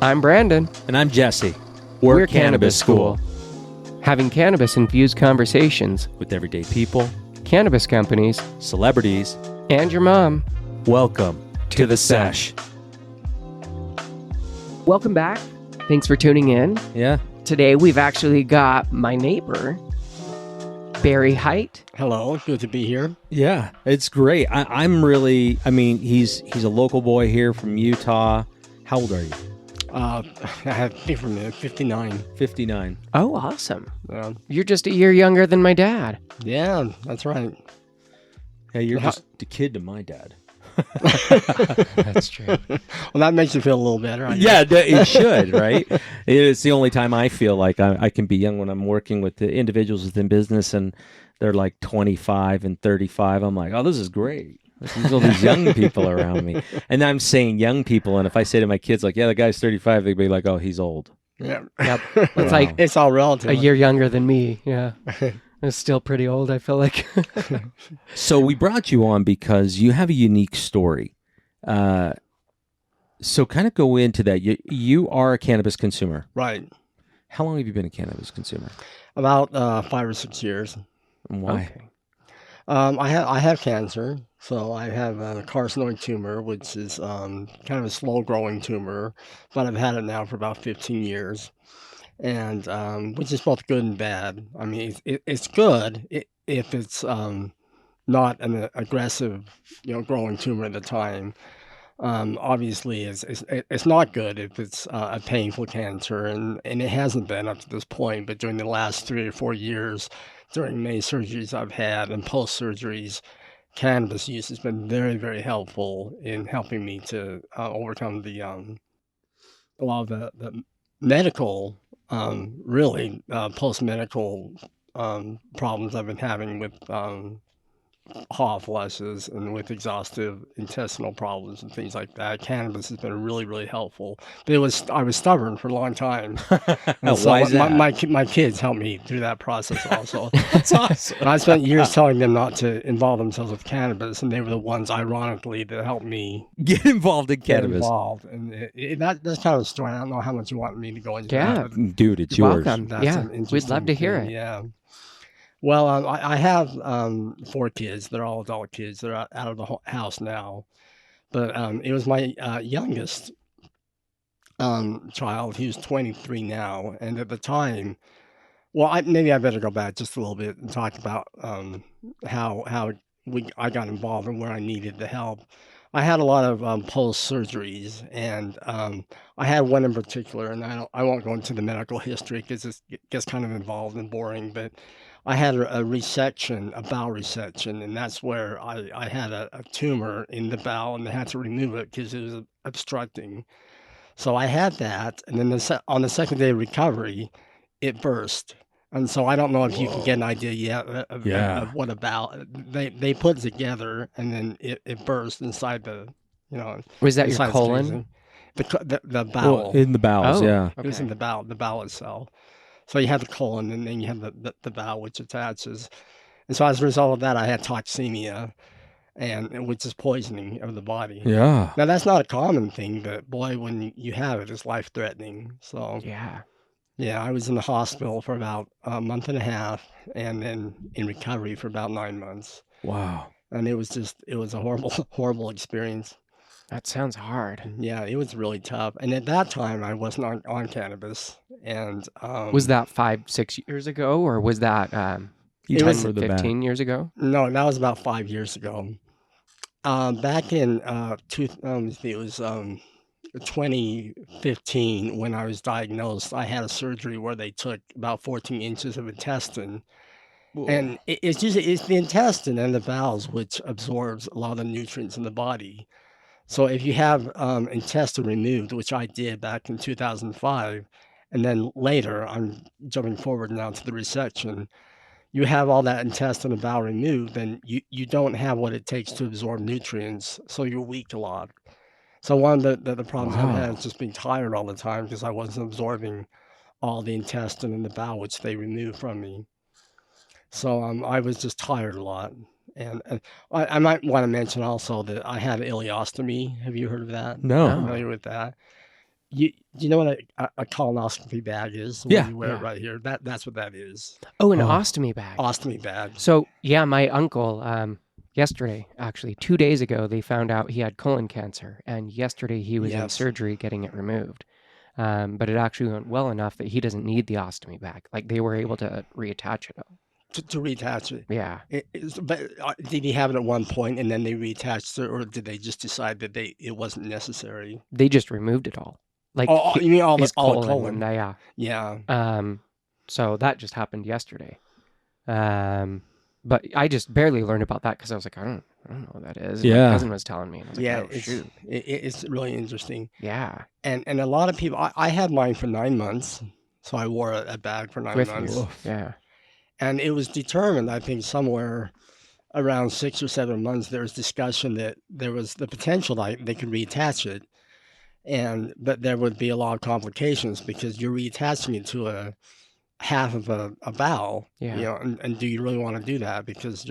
I'm Brandon. And I'm Jesse. We're Cannabis School. Having cannabis-infused conversations With everyday people, cannabis companies, celebrities, and your mom. welcome to the sesh. Welcome back. Thanks for tuning in. Yeah. Today we've actually got my neighbor, Barry Height. Hello, good to be here. Yeah, it's great. I'm really, he's a local boy here from Utah. How old are you? I think from 59. 59. Oh, awesome. Yeah, You're just a year younger than my dad. yeah, that's right. Hey, you're just a kid to my dad. That's true. Well, that makes you feel a little better. I Yeah, guess. it should, right? It's the only time I feel like I can be young when I'm working with the individuals within business and they're like 25 and 35. I'm like, oh, this is great. There's all these young people around me. And I'm saying young people. And if I say to my kids, like, yeah, the guy's 35, they'd be like, oh, he's old. Yeah. Yep. It's like It's all relative. a year younger than me. Yeah. I'm still pretty old, I feel like. So we brought you on because you have a unique story. So kind of go into that. You are a cannabis consumer. Right. How long have you been a cannabis consumer? About 5 or 6 years. And why? Okay. I have cancer, so I have a carcinoid tumor, which is kind of a slow-growing tumor, but I've had it now for about 15 years, and which is both good and bad. I mean, it's good if it's not an aggressive, growing tumor at the time. Obviously, it's not good if it's a painful cancer, and it hasn't been up to this point. But during the last 3 or 4 years, during many surgeries I've had and post surgeries, cannabis use has been very, very helpful in helping me to overcome a lot of the medical, really post medical problems I've been having with hot flushes and with exhaustive intestinal problems and things like that. Cannabis has been really, really helpful. But I was stubborn for a long time. And so Why is that? my kids helped me through that process also. That's awesome. And I spent years telling them not to involve themselves with cannabis, and they were the ones, ironically, that helped me Get involved in get cannabis. involved. And that's kind of a story. I don't know how much you want me to go into. Yeah. that, but Dude, it's You're yours. welcome. that's Yeah, an we'd interesting love to hear thing, it. Yeah. Well, I have 4 kids. They're all adult kids. They're out of the house now. But it was my youngest child. He was 23 now. And at the time, well, maybe I better go back just a little bit and talk about how I got involved and where I needed the help. I had a lot of post surgeries, and I had one in particular, and I won't go into the medical history because it gets kind of involved and boring. But I had a resection, a bowel resection, and that's where I had a tumor in the bowel, and they had to remove it because it was obstructing. So I had that, and then on the second day of recovery, it burst. And so I don't know if you can get an idea yet Yeah. of what about they put it together, and then it burst inside Was that your inside the colon? casing. The bowel. Well, in the bowels, Oh. yeah. It was in the bowel itself. So you have the colon, and then you have the bowel, which attaches. And so as a result of that, I had toxemia, which is poisoning of the body. Yeah. Now that's not a common thing, but boy, when you have it, it's life threatening. So Yeah. yeah, I was in the hospital for about a month and a half, and then in recovery for about 9 months. Wow. And it was a horrible, horrible experience. That sounds hard. Yeah, it was really tough. And at that time, I wasn't on cannabis. And Was that 5-6 years ago, or was that You It was- 10, 15 years ago? no, that was about 5 years ago. Back in it was 2015 when I was diagnosed. I had a surgery where they took about 14 inches of intestine. And it's the intestine and the bowels which absorbs a lot of the nutrients in the body. So if you have intestine removed, which I did back in 2005, and then later, I'm jumping forward now to the resection, you have all that intestine and bowel removed, then you don't have what it takes to absorb nutrients, so you're weak a lot. So one of the problems I've had Wow. is just being tired all the time because I wasn't absorbing all the intestine and the bowel, which they removed from me. So I was just tired a lot. And I might want to mention also that I had ileostomy. Have you heard of that? No. Familiar with that? You know what a colonoscopy bag is? When Yeah. you wear it Yeah. right here. That's what that is. Oh, an Oh. ostomy bag. Ostomy bag. So yeah, my uncle yesterday, actually 2 days ago, they found out he had colon cancer, and yesterday he was in Yes. surgery getting it removed. But it actually went well enough that he doesn't need the ostomy bag. Like they were able to reattach it. To reattach it. Yeah, But did he have it at one point and then they reattached it, or did they just decide that it wasn't necessary? they just removed it all. Like Oh, you mean all his the colon, colon? and Yeah. so that just happened yesterday. But I just barely learned about that because I was like, I don't know what that is. Yeah. My cousin was telling me, and I was like, Yeah, oh shoot, it's really interesting. yeah, And a lot of people, I had mine for 9 months, so I wore a bag for 9 with months. you, yeah, And it was determined, I think, somewhere around 6 or 7 months, there was discussion that there was the potential that they could reattach it, but there would be a lot of complications because you're reattaching it to a half of a bowel, yeah. and do you really want to do that? Because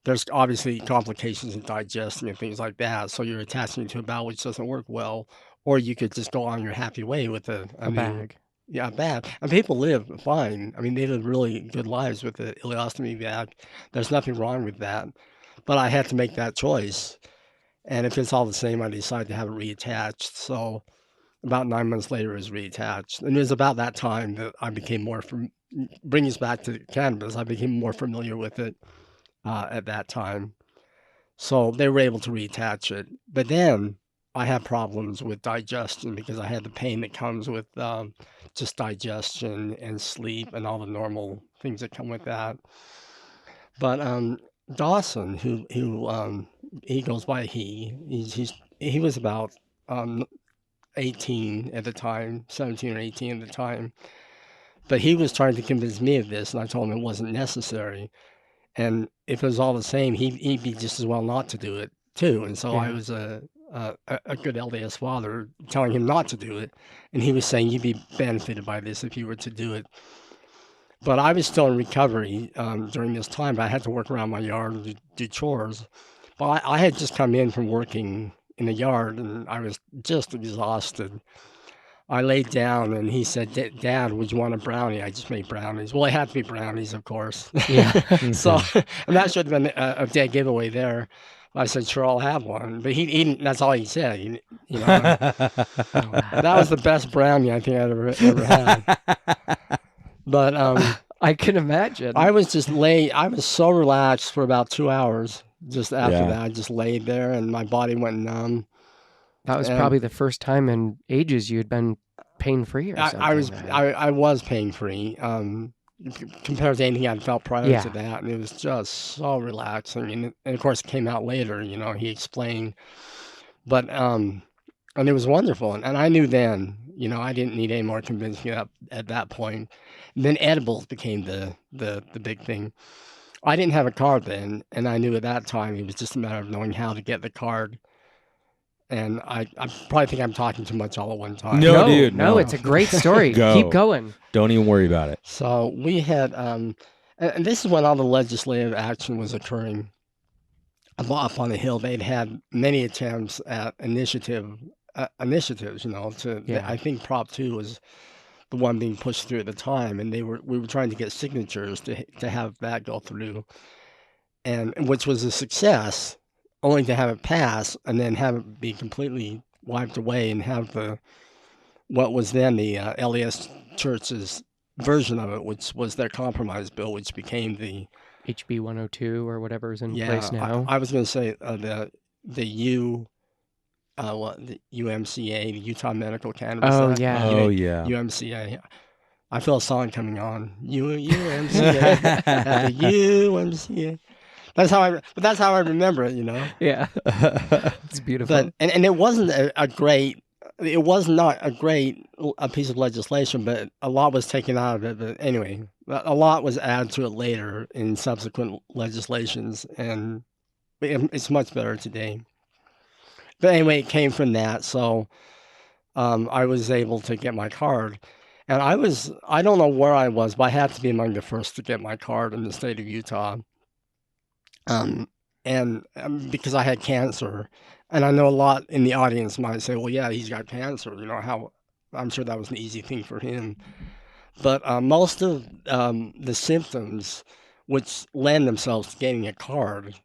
there's obviously complications in digestion and things like that. So you're attaching it to a bowel which doesn't work well, or you could just go on your happy way with A new bag. yeah, bad. And people live fine. I mean, they live really good lives with the ileostomy bag. There's nothing wrong with that. But I had to make that choice. And if it's all the same, I decided to have it reattached. So about 9 months later, it was reattached. And it was about that time that I became bringing us back to cannabis, I became more familiar with it at that time. So they were able to reattach it. But then I had problems with digestion because I had the pain that comes with just digestion and sleep and all the normal things that come with that. But Dawson, who he goes by he was about 18 at the time, 17 or 18 at the time. But he was trying to convince me of this, and I told him it wasn't necessary. And if it was all the same, he'd be just as well not to do it too. And so I Yeah. was a good LDS father telling him not to do it, and he was saying you'd be benefited by this if you were to do it. But I was still in recovery during this time. But I had to work around my yard and do chores. But I had just come in from working in the yard, and I was just exhausted. I laid down, and he said, "Dad, would you want a brownie?" I just made brownies. Well, it had to be brownies, of course. Yeah. So, and that should have been a dead giveaway there. I said, "Sure, I'll have one." But he didn't, that's all he said. Oh, wow. That was the best brownie I think I'd ever had. But I can imagine. I was so relaxed for about 2 hours. Just after Yeah. that, I just laid there, and my body went numb. That was and probably the first time in ages you had been pain-free or something. I was pain free compared to anything I'd felt prior Yeah. to that, and it was just so relaxing. And of course, it came out later. He explained, but and it was wonderful. And I knew then, I didn't need any more convincing at that point. And then edibles became the big thing. I didn't have a card then, and I knew at that time it was just a matter of knowing how to get the card. And I probably think I'm talking too much all at one time. No, dude, no, no. it's a great story. Go. Keep going. Don't even worry about it. So we had, and this is when all the legislative action was occurring up on the Hill. They'd had many attempts at initiatives, Yeah. I think Prop 2 was the one being pushed through at the time, and we were trying to get signatures to have that go through, and which was a success, only to have it pass and then have it be completely wiped away and have what was then the LDS Church's version of it, which was their compromise bill, which became the HB 102 or whatever is in place yeah. now. I was going to say the UMCA, the Utah Medical Cannabis Oh, Act. yeah. Oh, yeah. UMCA. I feel a song coming on. UMCA. The UMCA. That's how I remember it. Yeah. It's beautiful. But and it wasn't it was not a great piece of legislation, but a lot was taken out of it. But anyway, a lot was added to it later in subsequent legislations, and it's much better today. But anyway, it came from that, so I was able to get my card. And I don't know where I was, but I had to be among the first to get my card in the state of Utah. and because I had cancer, and I know a lot in the audience might say, "Well, yeah, he's got cancer." How I'm sure that was an easy thing for him. But most of the symptoms which lend themselves to getting a card,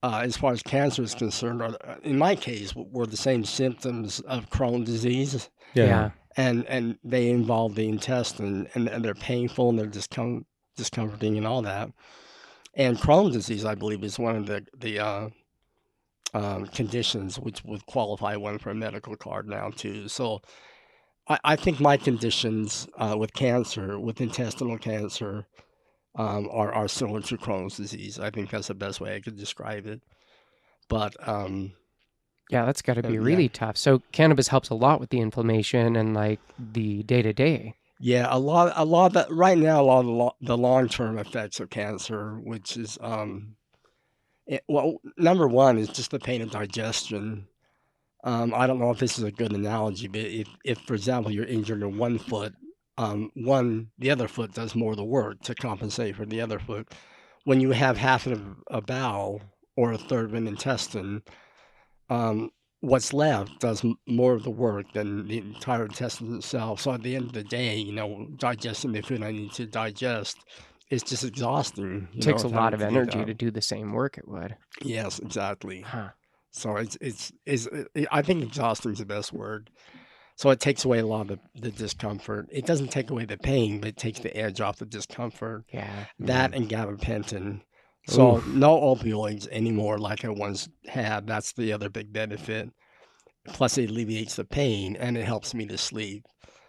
as far as cancer is concerned, in my case, were the same symptoms of Crohn's disease, Yeah. and they involve the intestine, and they're painful and they're discomforting and all that. And Crohn's disease, I believe, is one of the conditions which would qualify one for a medical card now too. So I think my conditions with cancer, with intestinal cancer, are similar to Crohn's disease. I think that's the best way I could describe it. But Yeah, that's got to be yeah, really tough. So cannabis helps a lot with the inflammation and like the day to day. yeah, a lot of that right now. A lot of the long term effects of cancer, which is well, number one is just the pain of digestion. I don't know if this is a good analogy, but if for example you're injured in one foot, the other foot does more of the work to compensate for the other foot. When you have half of a bowel or a third of an intestine, what's left does more of the work than the entire intestine itself. So at the end of the day, digesting the food I need to digest is just exhausting. It takes a of lot having of to do energy that. to do the same work it would. Yes, exactly. Huh. So I think exhausting is the best word. So it takes away a lot of the discomfort. It doesn't take away the pain, but it takes the edge off the discomfort. Yeah. That and gabapentin. So Oof. no opioids anymore like I once had. That's the other big benefit. Plus it alleviates the pain and it helps me to sleep.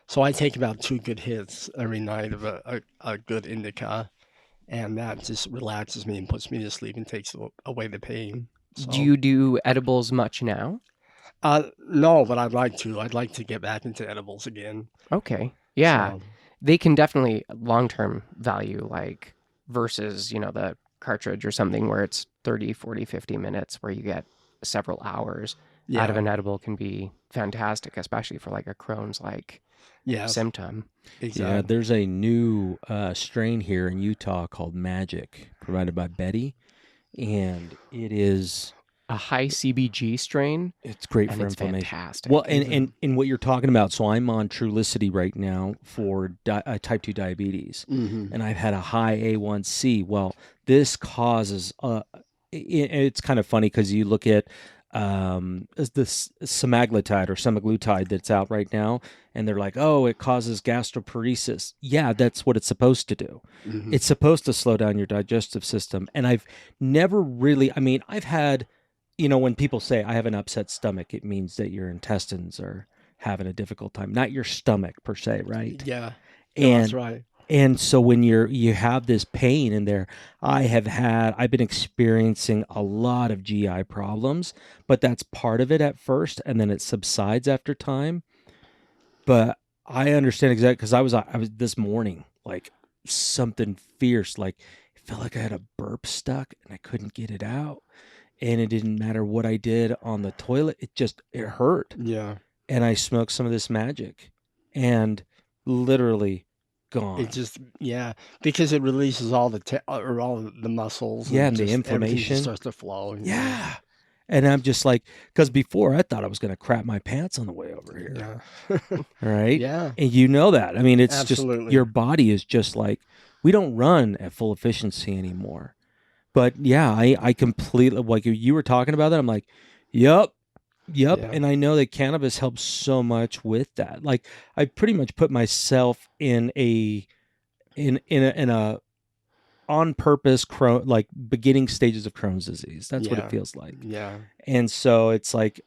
So I take about 2 good hits every night of a good indica, and that just relaxes me and puts me to sleep and takes away the pain. Do So you do edibles much now? no, but I'd like to. I'd like to get back into edibles again. Okay. Yeah. So They can definitely long-term value like versus, the cartridge or something where it's 30, 40, 50 minutes where you get several hours out of yeah, an edible can be fantastic, especially for like a Crohn's like yes, symptom. Yeah, exactly. there's a new strain here in Utah called Magic, provided by Betty, and A high CBG strain it's great and for it's inflammation. fantastic. Well, and what you're talking about, so I'm on Trulicity right now for type 2 diabetes, Hmm. and I've had a high A1C. Well, this causes it's kind of funny because you look at this semaglutide or semaglutide that's out right now, and they're like, oh, it causes gastroparesis. Yeah, that's what it's supposed to do. Hmm. It's supposed to slow down your digestive system. And I've never really, I mean, I've had, when people say I have an upset stomach, it means that your intestines are having a difficult time, not your stomach per se, right? Yeah, no, that's And right. and so when you have this pain in there, I've been experiencing a lot of GI problems, but that's part of it at first, and then it subsides after time. But I understand exactly because I was this morning like something fierce, like it felt like I had a burp stuck and I couldn't get it out, and it didn't matter what I did on the toilet, it hurt. Yeah, And I smoked some of this Magic, and literally gone. it just because it releases all or all the muscles. Yeah, And and the just everything inflammation. just starts to flow. Yeah. And I'm just like, because before I thought I was going to crap my pants on the way over here. Yeah. Right. Yeah. And you know that. I mean, it's just Absolutely. your body is just like, we don't run at full efficiency anymore. But yeah, I completely, like you were talking about that. I'm like, yep. Yeah. And I know that cannabis helps so much with that. Like I pretty much put myself in a on purpose like beginning stages of Crohn's disease. That's what Yeah. it feels like. Yeah. And so it's like,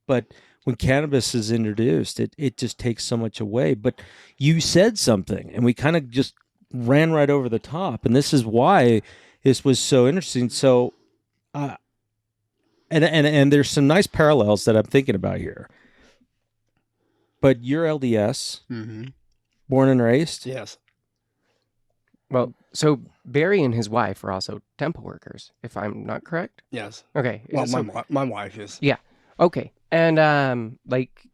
but when cannabis is introduced, it just takes so much away. But you said something, and we kind of just ran right over the top. And this is why this was so interesting. So, and there's some nice parallels that I'm thinking about here. But you're LDS, Hmm. born and raised. Yes. Well, so Barry and his wife are also temple workers, if I'm not correct. Yes. Okay. Well, so- my wife is. Okay. And like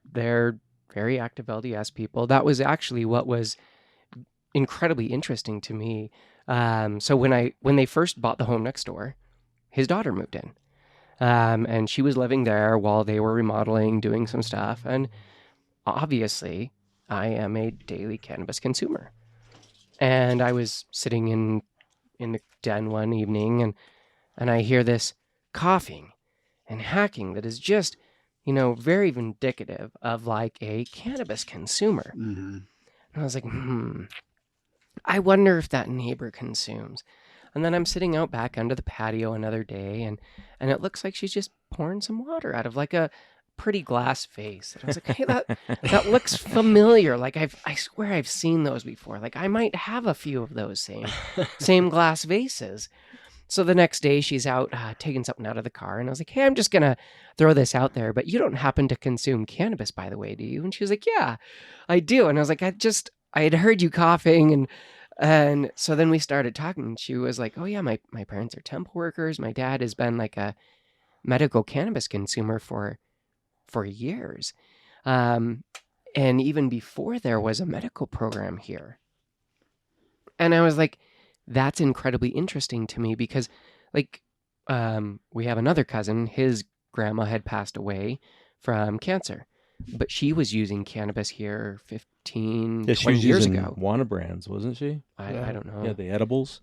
they're very active LDS people. That was actually what was incredibly interesting to me. So when they first bought the home next door, his daughter moved in. And she was living there while they were remodeling, doing some stuff. And obviously, I am a daily cannabis consumer. And I was sitting in the den one evening, and I hear this coughing and hacking that is just, very indicative of like a cannabis consumer. Mm-hmm. And I was like, I wonder if that neighbor consumes. And then I'm sitting out back under the patio another day, and it looks like she's just pouring some water out of like a pretty glass vase. And I was like, hey, that looks familiar. Like I swear I've seen those before. Like I might have a few of those same glass vases. So the next day she's out taking something out of the car, and I was like, hey, I'm just gonna throw this out there, but you don't happen to consume cannabis, by the way, do you? And she was like, yeah, I do. And I was like, I had heard you coughing, and so then we started talking. She was like, oh yeah, my parents are temp workers. My dad has been like a medical cannabis consumer for years. And even before there was a medical program here. And I was like, that's incredibly interesting to me because like we have another cousin, his grandma had passed away from cancer, but she was using cannabis here 15, Yeah, she 20 was years using ago. Wana brands, wasn't she? I don't know. Yeah, the edibles.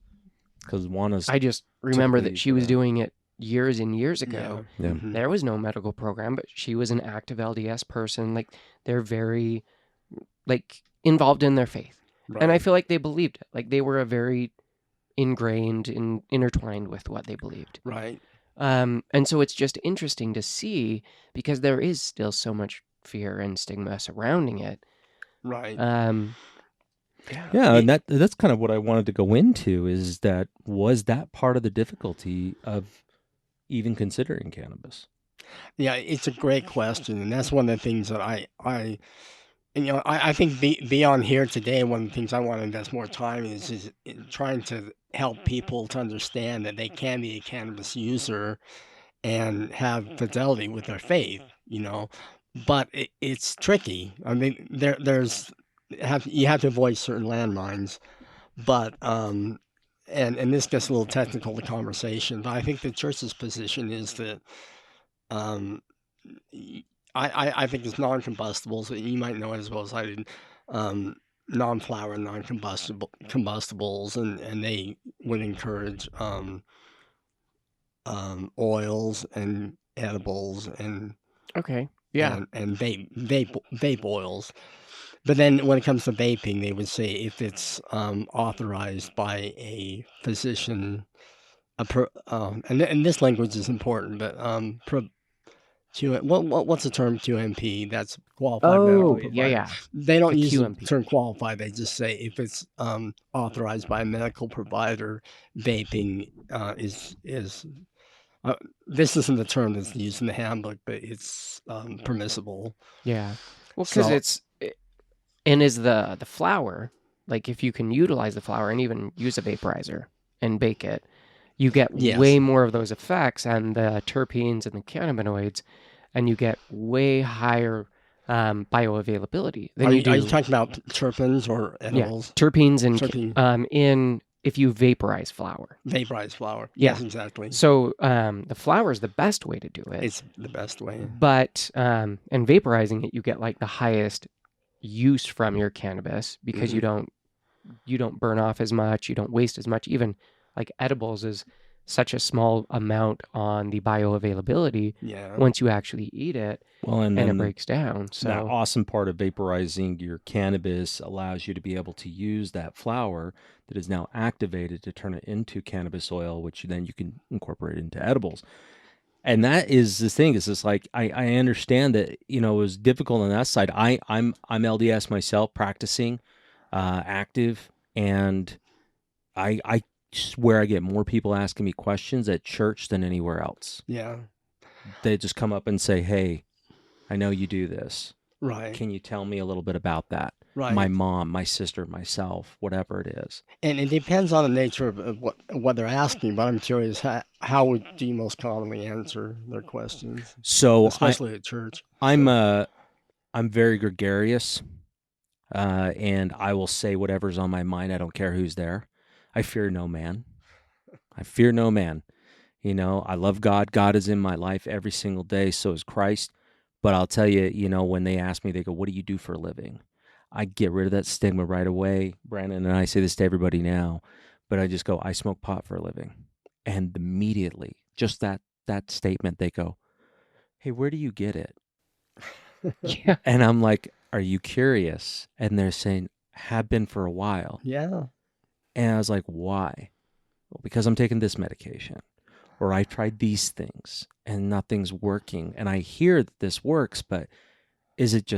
Because Wana's. I just remember that typically, she was doing it years and years ago. Yeah. Mhm. There was no medical program, but she was an active LDS person. Like they're very like involved in their faith. And I Right. feel like they believed it. Like they were a very ingrained and intertwined with what they believed. Right. And so it's just interesting to see because there is still so much fear and stigma surrounding it. Right. Yeah, and that's kind of what I wanted to go into is that was that part of the difficulty of even considering cannabis? Yeah, it's a great question, and that's one of the things that I think beyond here today, one of the things I want to invest more time is in trying to help people to understand that they can be a cannabis user and have fidelity with their faith, but it's tricky. I mean, you have to avoid certain landmines, but and this gets a little technical, the conversation, but I think the church's position is that um, I think it's non-combustibles. You might know it as well as I did. Non-flower, combustibles, and they would encourage oils and edibles and Okay. Yeah. and vape oils. But then when it comes to vaping, they would say if it's authorized by a physician, and this language is important, but what's the term QMP? That's qualified medical Oh, provider. yeah. They don't The use the QMP. term qualified. They just say if it's authorized by a medical provider, vaping is this isn't the term that's used in the handbook, but it's permissible. Yeah. Well, because So and is the flower, like if you can utilize the flower and even use a vaporizer and bake it, you get Yes. way more of those effects and the terpenes and the cannabinoids, and you get way higher bioavailability than are you you, do. are you talking about terpenes or Yeah, edibles? terpenes and Terpene. if you vaporize flower. Vaporized flower. Yeah. Yes, exactly. So the flower is the best way to do it. It's the best way. But and vaporizing it, you get like the highest use from your cannabis because Mhm. you don't burn off as much, you don't waste as much. Even like edibles is such a small amount on the bioavailability Yeah. once you actually eat it Well, and and it then breaks down. that So awesome part of vaporizing your cannabis allows you to be able to use that flower that is now activated to turn it into cannabis oil, which then you can incorporate into edibles. And that is the thing. Is it's like I understand that it was difficult on that side. I'm LDS myself, practicing, active, and I swear I get more people asking me questions at church than anywhere else. Yeah. They just come up and say, "Hey, I know you do this. Right. Can you tell me a little bit about that?" Right. My mom, my sister, myself, whatever it is. And it depends on the nature of what they're asking, but I'm curious how do you most commonly answer their questions, So especially at church? I'm very gregarious, and I will say whatever's on my mind. I don't care who's there. I fear no man. I fear no man. I love God. God is in my life every single day. So is Christ. But I'll tell you, when they ask me, they go, "What do you do for a living?" I get rid of that stigma right away. Brandon and I say this to everybody now, but I just go, "I smoke pot for a living." And immediately, just that statement, they go, "Hey, where do you get it?" Yeah. And I'm like, "Are you curious?" And they're saying, "Have been for a while." Yeah. And I was like, "Why?" "Well, because I'm taking this medication, or I tried these things and nothing's working. And I hear that this works, but is it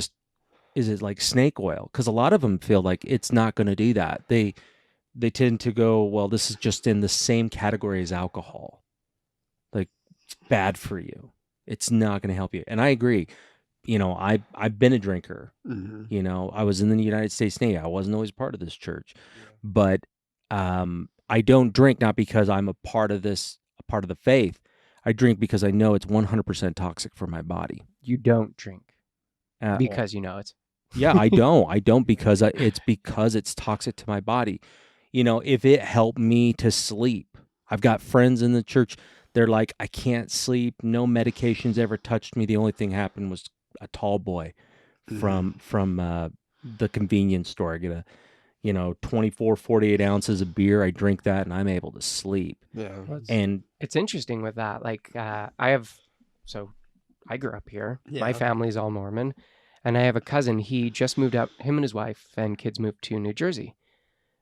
like snake oil?" Because a lot of them feel like it's not going to do that. They tend to go, "Well, this is just in the same category as alcohol. Like, it's bad for you. It's not going to help you." And I agree. I've been a drinker. Hmm. I was in the United States Navy. I wasn't always part of this church, but I don't drink not because I'm a part of the faith. I drink because I know it's 100% toxic for my body. You don't drink Uh, because you know it's. yeah, I don't. I don't because it's toxic to my body. If it helped me to sleep, I've got friends in the church. They're like, "I can't sleep. No medications ever touched me. The only thing happened was a tall boy from the convenience store. I get a 24, 48 ounces of beer. I drink that and I'm able to sleep." Yeah. And It's interesting with that. Like, so I grew up here. My Yeah. family's all Mormon. And I have a cousin. He just moved up, him and his wife and kids moved to New Jersey.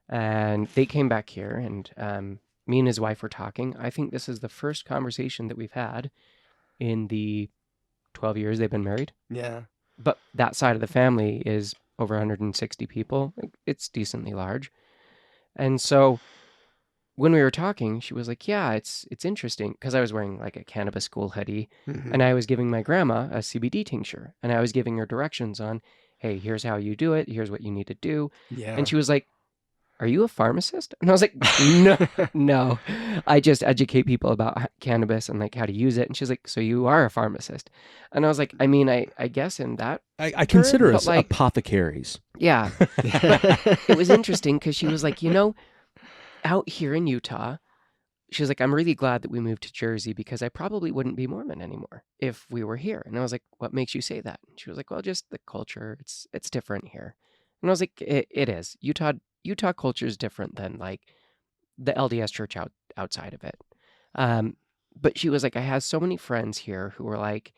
And they came back here, and me and his wife were talking. I think this is the first conversation that we've had in the 12 years they've been married. Yeah. But that side of the family is over 160 people. It's decently large. And so when we were talking, she was like, "Yeah, it's interesting," because I was wearing like a cannabis school hoodie, Hmm. and I was giving my grandma a CBD tincture, and I was giving her directions on, "Hey, here's how you do it. Here's what you need to do." Yeah. And she was like, "Are you a pharmacist?" And I was like, "No, no, I just educate people about cannabis and like how to use it." And she's like, "So you are a pharmacist?" And I was like, "I mean, I guess in that, I consider but us like, apothecaries. yeah." It was interesting because she was like, out here in Utah, she was like, "I'm really glad that we moved to Jersey because I probably wouldn't be Mormon anymore if we were here." And I was like, "What makes you say that?" And she was like, "Well, just the culture. It's different here." And I was like, it is. Utah culture is different than like the LDS church outside of it." But she was like, "I had so many friends here who were like,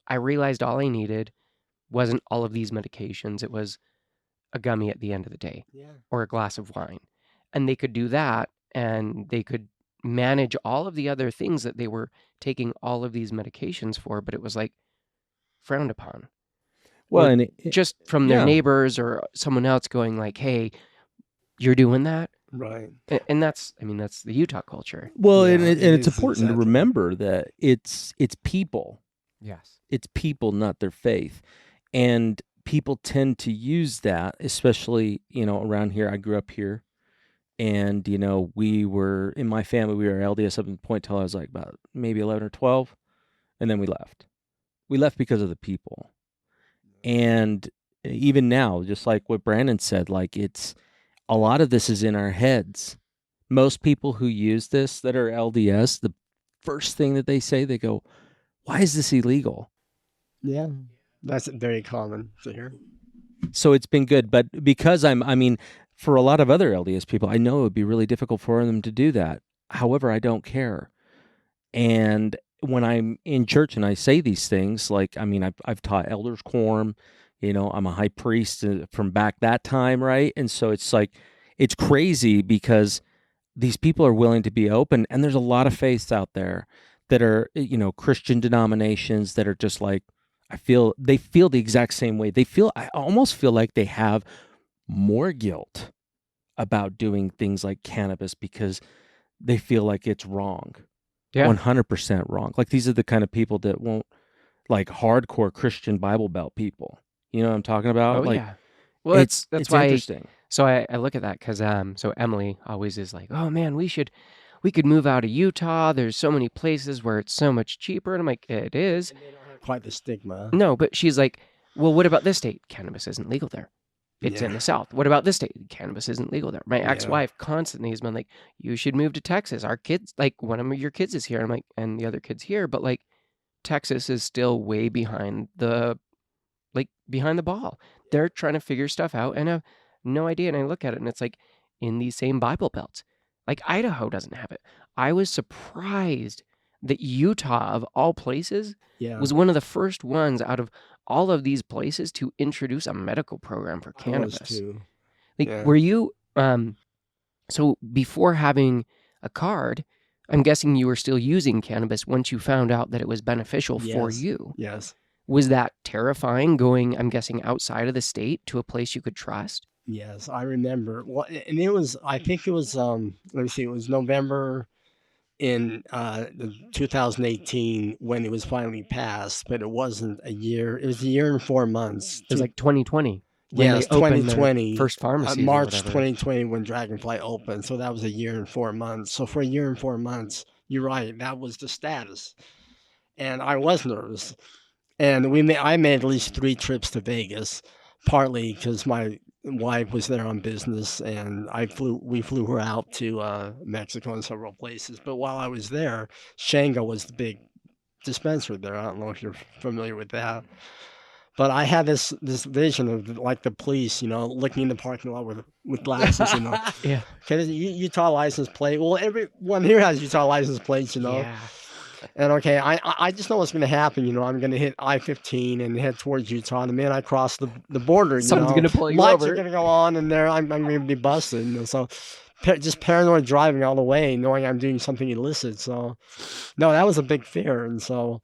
I realized all I needed wasn't all of these medications. It was a gummy at the end of the day Yeah. or a glass of wine. And they could do that and they could manage all of the other things that they were taking all of these medications for, but it was like frowned upon. Well, Or and just from their yeah. neighbors or someone else going like, "Hey, you're doing that." Right. And that's the Utah culture. Well, Yeah, and it it's is important to exactly. remember that it's people. Yes. It's people, not their faith. And people tend to use that, especially, around here. I grew up here. And, we were, in my family, we were LDS up to the point till I was like about maybe 11 or 12. And then we left. We left because of the people. And even now, just like what Brandon said, like a lot of this is in our heads. Most people who use this that are LDS, the first thing that they say, they go, "Why is this illegal?" Yeah. That's very common to hear. So it's been good. But because for a lot of other LDS people, I know it would be really difficult for them to do that. However, I don't care. And when I'm in church and I say these things, like, I've taught elders quorum, I'm a high priest from back that time, right? And so it's like, it's crazy because these people are willing to be open, and there's a lot of faiths out there that are, Christian denominations that are just like, they feel the exact same way. I almost feel like they have more guilt about doing things like cannabis because they feel like it's wrong. Yeah. 100% wrong. Like, these are the kind of people that won't, like, hardcore Christian Bible Belt people. You know what I'm talking about? Oh, like, yeah. Well, it's that's why. interesting. So I look at that because so Emily always is like, "Oh man, we could move out of Utah. There's so many places where it's so much cheaper." And I'm like, "It is." Quite the stigma. No, but she's like, "Well, what about this state? Cannabis isn't legal there." it's in Yeah. the South. What about this state? Cannabis isn't legal there. My Yeah. ex-wife constantly has been like, you should move to Texas. Our kids, like one of your kids is here. I'm like, and the other kid's here, but like Texas is still way behind the ball. They're trying to figure stuff out and have no idea. And I look at it and it's like in these same Bible belts. Like Idaho doesn't have it. I was surprised that Utah, of all places, Yeah. was one of the first ones out of all of these places to introduce a medical program for I was cannabis. too. Like, Yeah. were you, so before having a card, I'm guessing you were still using cannabis once you found out that it was beneficial for Yes. you. Yes. Was that terrifying going, I'm guessing, outside of the state to a place you could trust? Yes, I remember. Well, and it was, I think it was, let me see, it was November in 2018 when it was finally passed, but it wasn't a year. It was a year and 4 months. It was like 2020 when Yes, they opened their 2020. first pharmacies or March whatever. 2020 when Dragonfly opened. So that was a year and 4 months. So for a year and 4 months, you're right, that was the status. And I was nervous. And I made at least 3 trips to Vegas, partly because my wife was there on business, and we flew her out to Mexico and several places. But while I was there, Shango was the big dispensary there. I don't know if you're familiar with that. But I had this vision of like the police, looking in the parking lot with glasses, Yeah. Okay, Utah license plate. Well, everyone here has Utah license plates. Yeah. And okay, I just know what's going to happen. I'm going to hit I-15 and head towards Utah. And the minute I cross the border, Someone's going to pull you lights over. are going to go on, and there I'm going to be busted. So just paranoid driving all the way, knowing I'm doing something illicit. So, no, that was a big fear. And so,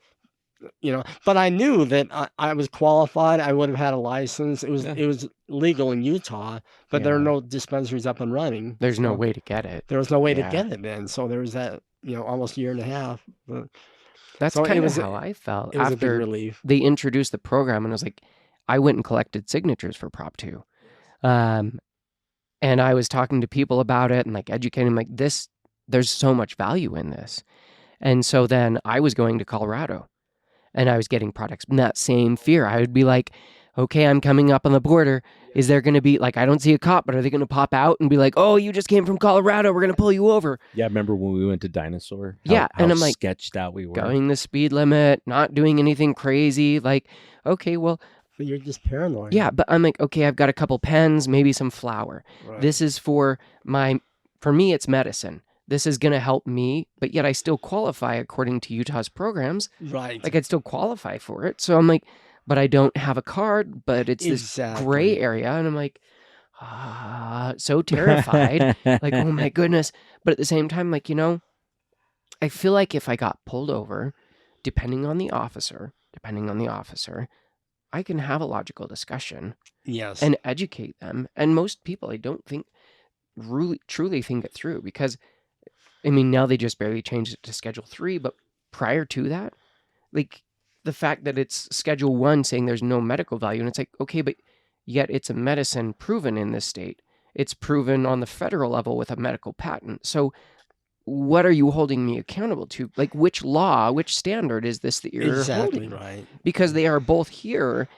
but I knew that I was qualified. I would have had a license. It was legal in Utah, but there are Yeah. no dispensaries up and running. There's no So way to get it. there was no way Yeah. to get it then. So there was that, almost a year and a half. But That's So it kind of was a- how I felt it was a big after relief. they introduced the program, and I was like, I went and collected signatures for Prop 2. And I was talking to people about it and like educating them, like this, there's so much value in this. And so then I was going to Colorado and I was getting products in that same fear. I would be like, okay, I'm coming up on the border. Is there going to be like, I don't see a cop, but are they going to pop out and be like, oh, you just came from Colorado, we're going to pull you over? Yeah, remember when we went to Dinosaur? Yeah, how and I'm like, sketched out we were. Going the speed limit, not doing anything crazy. Like, okay, well, But you're just paranoid. yeah, but I'm like, okay, I've got a couple pens, maybe some flour. Right. This is for me, it's medicine. This is going to help me, but yet I still qualify according to Utah's programs. Right. Like, I'd still qualify for it. So I'm like, but I don't have a card, but it's this gray area. And I'm like, so terrified. Like, oh my goodness. But at the same time, like, I feel like if I got pulled over, depending on the officer, I can have a logical discussion Yes. and educate them. And most people, I don't think, really truly think it through because, I mean, now they just barely changed it to Schedule 3, but prior to that, like the fact that it's Schedule 1 saying there's no medical value, and it's like, okay, but yet it's a medicine proven in this state. It's proven on the federal level with a medical patent. So what are you holding me accountable to? Like, which law, which standard is this that you're exactly holding? right. Because they are both here,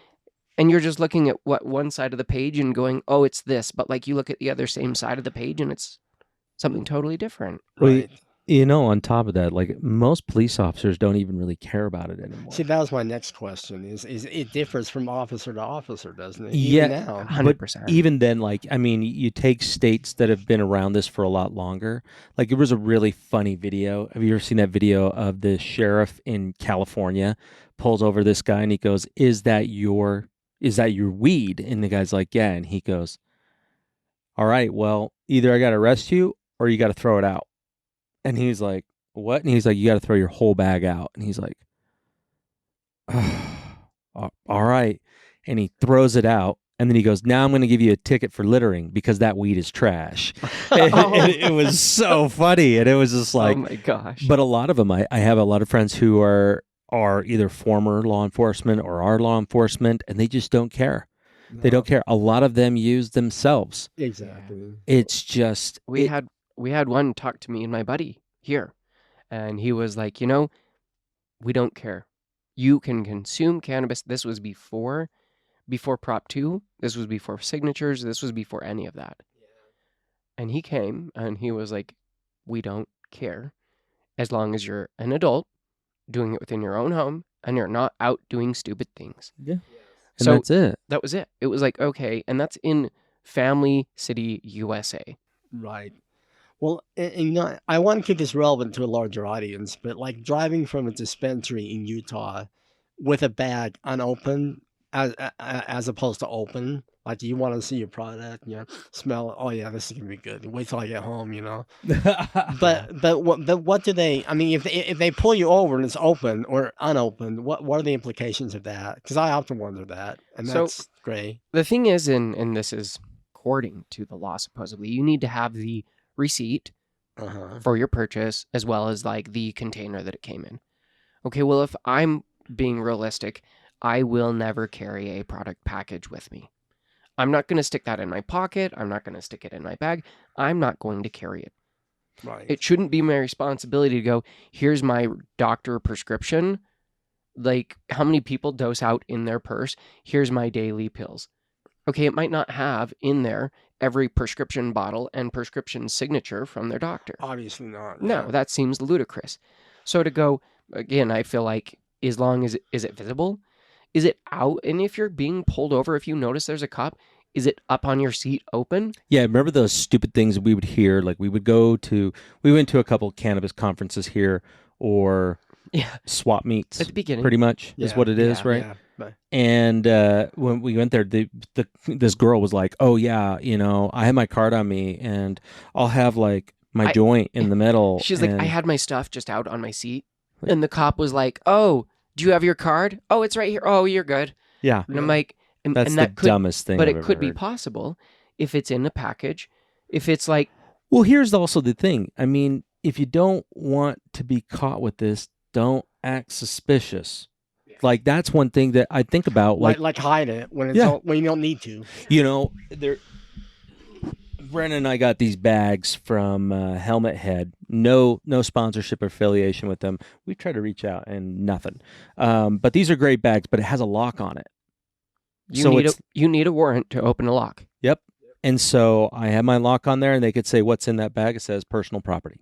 and you're just looking at what one side of the page and going, oh, it's this. But like you look at the other same side of the page and it's something totally different. Well, Right. on top of that, like most police officers don't even really care about it anymore. See, that was my next question. Is it differs from officer to officer, doesn't it? Yeah. Even now. 100%. Even then, like, I mean, you take states that have been around this for a lot longer. Like, there was a really funny video. Have you ever seen that video of the sheriff in California pulls over this guy and he goes, is that your weed? And the guy's like, yeah. And he goes, all right, well, either I got to arrest you or you got to throw it out. And he's like, what? And he's like, you got to throw your whole bag out. And he's like, all right. And he throws it out. And then he goes, now I'm going to give you a ticket for littering because that weed is trash. And it was so funny. And it was just like, oh my gosh. but a lot of them, I have a lot of friends who are either former law enforcement or are law enforcement, and they just don't care. They don't care. A lot of them use themselves. Exactly. It's just, we had one talk to me and my buddy here, and he was like, we don't care. You can consume cannabis. This was before before Prop 2. This was before signatures. This was before any of that. And he came and he was like, we don't care as long as you're an adult doing it within your own home and you're not out doing stupid things. Yeah. And So that's it. that was it. It was like, okay. And that's in Family City, USA. Right. Well, and I want to keep this relevant to a larger audience, but like driving from a dispensary in Utah with a bag unopened as opposed to open, like you want to see your product, smell. Oh yeah, this is gonna be good. Wait till I get home, But what do they? I mean, if they pull you over and it's open or unopened, what are the implications of that? Because I often wonder that, and So- that's great. The thing is, and this is according to the law, supposedly, you need to have the receipt for your purchase as well as like the container that it came in. Okay, well, if I'm being realistic, I will never carry a product package with me. I'm not going to stick that in my pocket. I'm not going to stick it in my bag. I'm not going to carry it. Right. It shouldn't be my responsibility to go, here's my doctor prescription. Like, how many people dose out in their purse? Here's my daily pills. Okay, it might not have in there every prescription bottle and prescription signature from their doctor. Obviously not. No, yeah. that seems ludicrous. So to go, again, I feel like as long as, is it visible? Is it out? And if you're being pulled over, if you notice there's a cop, is it up on your seat open? Yeah, remember those stupid things we would hear? Like we went to a couple cannabis conferences here, or Yeah. swap meets, At the beginning. pretty much is what it is, right? Yeah. Right. And when we went there, this girl was like, "Oh yeah, I have my card on me, and I'll have like my joint in the middle." She's like, I had my stuff just out on my seat. And the cop was like, oh, do you have your card? Oh, it's right here. Oh, you're good. yeah, And I'm like, that's and the that could, dumbest thing. but I've it ever could be heard. possible if it's in a package. If it's like, Well, here's also the thing. I mean, if you don't want to be caught with this, don't act suspicious. Like that's one thing that I think about. Like hide it when it's Yeah. when you don't need to. There. Brennan and I got these bags from Helmet Head. No sponsorship or affiliation with them. We tried to reach out and nothing. But these are great bags, but it has a lock on it. you need a warrant to open a lock. Yep. And so I had my lock on there, and they could say, what's in that bag? It says personal property.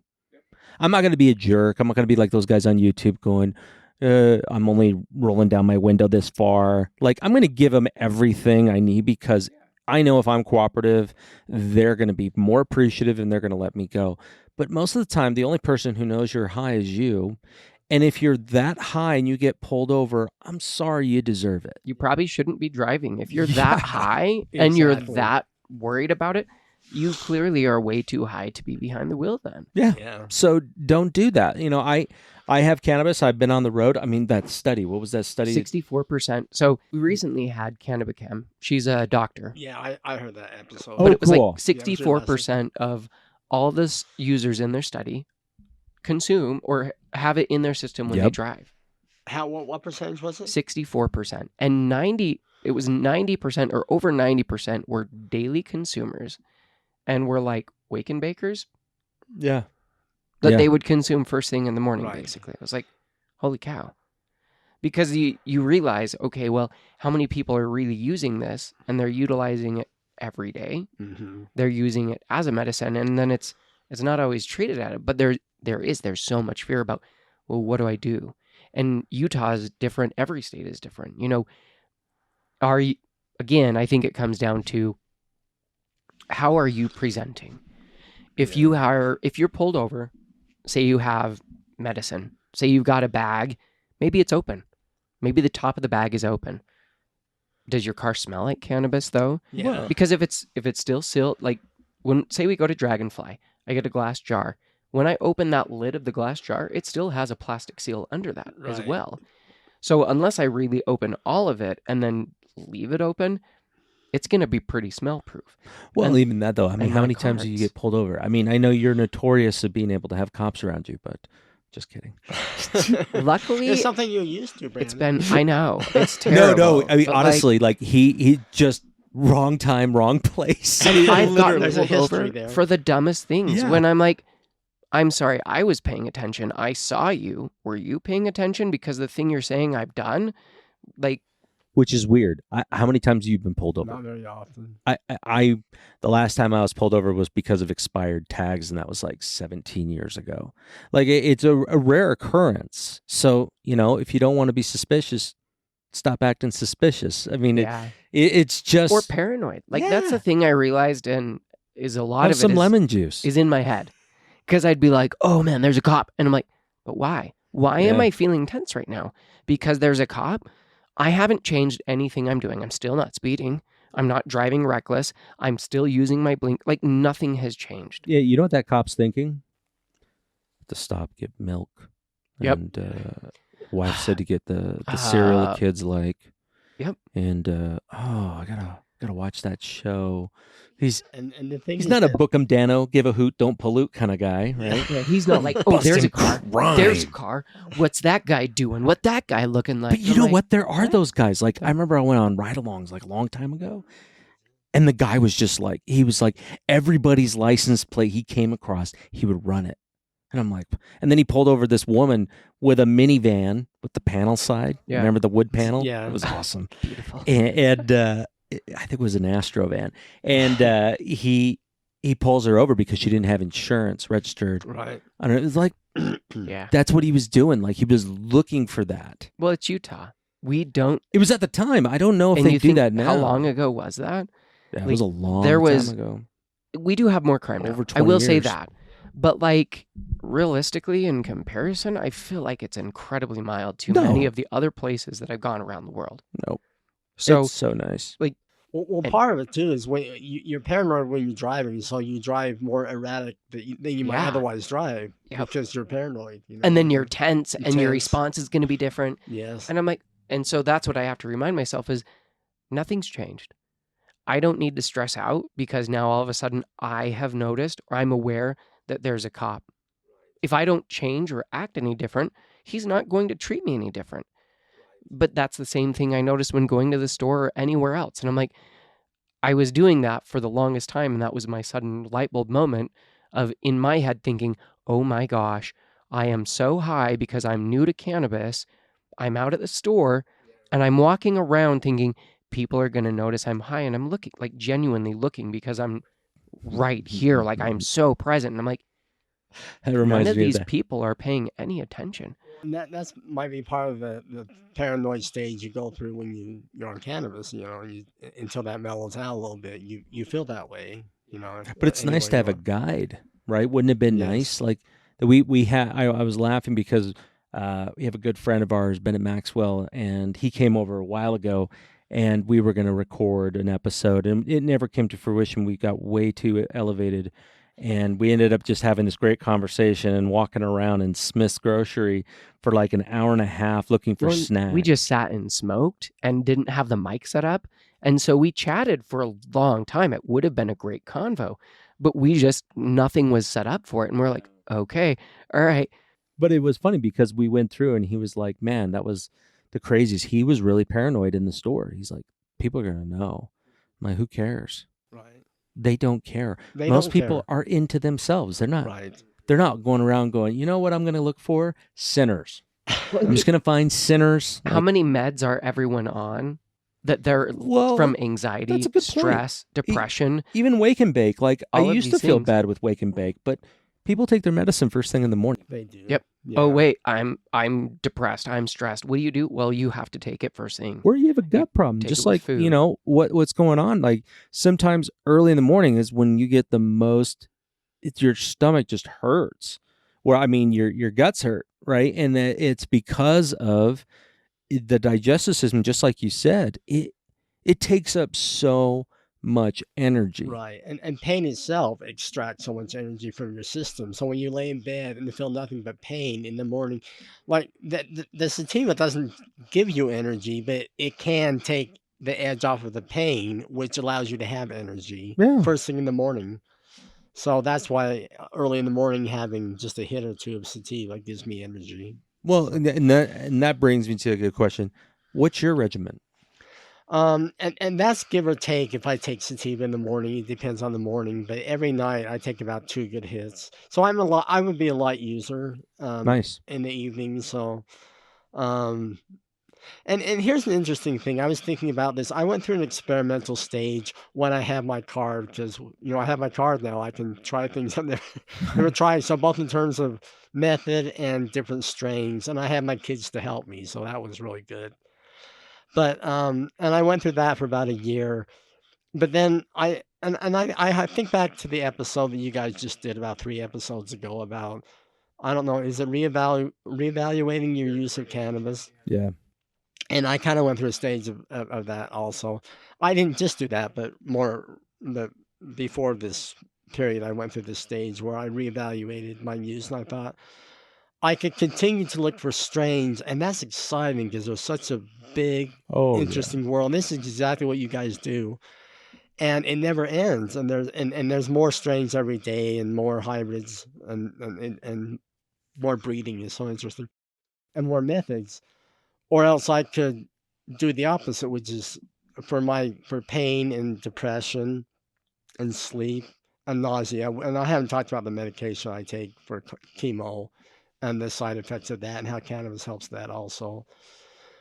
I'm not going to be a jerk. I'm not going to be like those guys on YouTube going, I'm only rolling down my window this far. Like, I'm going to give them everything I need because I know if I'm cooperative, they're going to be more appreciative and they're going to let me go. But most of the time, the only person who knows you're high is you. And if you're that high and you get pulled over, I'm sorry, you deserve it. You probably shouldn't be driving. If you're Yeah, that high and you're exactly. that worried about it, you clearly are way too high to be behind the wheel then. Yeah. So don't do that. I have cannabis. I've been on the road. I mean, that study, what was that study? 64%. So we recently had Cannabicam. She's a doctor. Yeah, I heard that episode. Oh, But it was cool. like 64% of all the users in their study consume or have it in their system when they Yep. drive. What percentage was it? 64%. And 90% or over 90% were daily consumers and were like wake and bakers Yeah. that Yeah. they would consume first thing in the morning, Right. basically. I was like, holy cow. Because you realize, okay, well, how many people are really using this and they're utilizing it every day? Mm-hmm. They're using it as a medicine, and then it's not always treated at it. But there's so much fear about, well, what do I do? And Utah is different. Every state is different. Again, I think it comes down to how are you presenting? If you're pulled over, say you have medicine, say you've got a bag, maybe it's open. Maybe the top of the bag is open. Does your car smell like cannabis though? Yeah. Because if it's still sealed, like say we go to Dragonfly, I get a glass jar. When I open that lid of the glass jar, it still has a plastic seal under that as Right. well. So unless I really open all of it and then leave it open, it's going to be pretty smell proof. Well, And- even that though, I mean, and how not many times do you cards. get pulled over? I mean, I know you're notorious of being able to have cops around you, but just kidding. Luckily, It's something you're used to, Brandon. it's been, I know, it's terrible. No. I mean, but, like, honestly, like he just wrong time, wrong place. I've gotten There's a pulled history over there. for the dumbest things. Yeah. When I'm like, I'm sorry, I was paying attention. I saw you. Were you paying attention? Because the thing you're saying I've done, like, which is weird. How many times have you been pulled over? Not very often. I the last time I was pulled over was because of expired tags, and that was like 17 years ago. Like it's a rare occurrence. So if you don't want to be suspicious, stop acting suspicious. I mean, Yeah. it's just Or paranoid. Like that's the thing I realized, and is a lot have of some it lemon juice. is in my head. Because I'd be like, oh man, there's a cop. And I'm like, but why? Why am Yeah. I feeling tense right now? Because there's a cop? I haven't changed anything I'm doing. I'm still not speeding. I'm not driving reckless. I'm still using my blink. Like nothing has changed. Yeah, you know what that cop's thinking? To stop, get milk. Yep. And wife said to get the cereal the kids like. Yep. And I gotta watch that show. He's And the thing he's is not a that- book 'em Dano, give a hoot, don't pollute kind of guy, right? Yeah, he's not like, oh, there's a car. Crime. There's a car. What's that guy doing? What that guy looking like? But you I'm know like, what? There are what? those guys. Like I remember I went on ride-alongs like a long time ago, and the guy was just like everybody's license plate he came across, he would run it. And I'm like, and then he pulled over this woman with a minivan with the panel side. Yeah. Remember the wood panel? Yeah. It was awesome. Beautiful. And I think it was an Astro van. And he pulls her over because she didn't have insurance registered. Right. I don't know. It was like, Yeah. that's what he was doing. Like he was looking for that. Well, it's Utah. We don't. It was at the time. I don't know if And they you do think that now. how long ago was that? That was a long there was- time ago. We do have more crime now. Over I 20 will say years. that. But like realistically, in comparison, I feel like it's incredibly mild to No. many of the other places that I've gone around the world. Nope. So It's so nice. Well, And- part of it too is when you're paranoid when you're driving, so you drive more erratic than you might Yeah. otherwise drive Yep. because you're paranoid. and then you're tense, You're and your tense. response is going to be different. yes, And I'm like, and so that's what I have to remind myself is nothing's changed. I don't need to stress out because now all of a sudden I have noticed or I'm aware that there's a cop. If I don't change or act any different, he's not going to treat me any different. But that's the same thing I noticed when going to the store or anywhere else. And I'm like, I was doing that for the longest time. And that was my sudden light bulb moment of in my head thinking, oh my gosh, I am so high because I'm new to cannabis. I'm out at the store and I'm walking around thinking people are going to notice I'm high. And I'm looking, like genuinely looking because I'm right here. Like I'm so present. And I'm like, That none reminds of me of these that. people are paying any attention. and that's might be part of the paranoid stage you go through when you're on cannabis. Until that mellows out a little bit, you feel that way. But it's nice to have a guide, right? Wouldn't it have been Yes. nice? Like we had. I was laughing because we have a good friend of ours, Bennett Maxwell, and he came over a while ago, and we were going to record an episode, and it never came to fruition. We got way too elevated, and we ended up just having this great conversation and walking around in Smith's Grocery for like an hour and a half looking for Well, snacks. We just sat and smoked and didn't have the mic set up. And so we chatted for a long time. It would have been a great convo, but nothing was set up for it. And we're like, okay, all right. But it was funny because we went through and he was like, man, that was the craziest. He was really paranoid in the store. He's like, people are going to know. I'm like, who cares? Right. They don't care. They Most don't people care. are into themselves. They're not Right. they're not going around going, you know what I'm going to look for? Sinners. I'm just going to find sinners. How many meds are everyone on that they're Well, from anxiety, that's a good point. stress, depression? Even Wake and Bake. Like I All of used to these feel things. bad with Wake and Bake, but people take their medicine first thing in the morning. They do. Yep. Yeah. Oh wait, I'm depressed. I'm stressed. What do you do? Well, you have to take it first thing. Or you have a gut problem, take just it with like food. what's going on. Like sometimes early in the morning is when you get the most. Your stomach just hurts. Where I mean, your guts hurt, right? And that it's because of the digestive system. Just like you said, it takes up so much energy. Right. And pain itself extracts so much energy from your system. So when you lay in bed and you feel nothing but pain in the morning, like the sativa doesn't give you energy, but it can take the edge off of the pain, which allows you to have energy Yeah. first thing in the morning. So that's why early in the morning having just a hit or two of sativa gives me energy. Well, and that brings me to a good question. What's your regimen? And that's give or take. If I take sativa in the morning, it depends on the morning. But every night I take about 2 good hits. So I would be a light user Nice. in the evening. So, um, And here's an interesting thing. I was thinking about this. I went through an experimental stage when I had my card because I have my card now. I can try things I've never tried. So both in terms of method and different strains, and I had my kids to help me, so that was really good. But and I went through that for about a year. But then I think back to the episode that you guys just did about 3 episodes ago about I don't know, is it reevaluating your use of cannabis? Yeah. And I kind of went through a stage of that also. I didn't just do that, but before this period, I went through this stage where I reevaluated my use, and I thought I could continue to look for strains, and that's exciting because there's such a big, Oh, yeah. interesting world. This is exactly what you guys do, and it never ends. And there's more strains every day, and more hybrids, and more breeding is so interesting, and more methods. Or else I could do the opposite, which is for pain and depression and sleep and nausea. And I haven't talked about the medication I take for chemo and the side effects of that and how cannabis helps that also.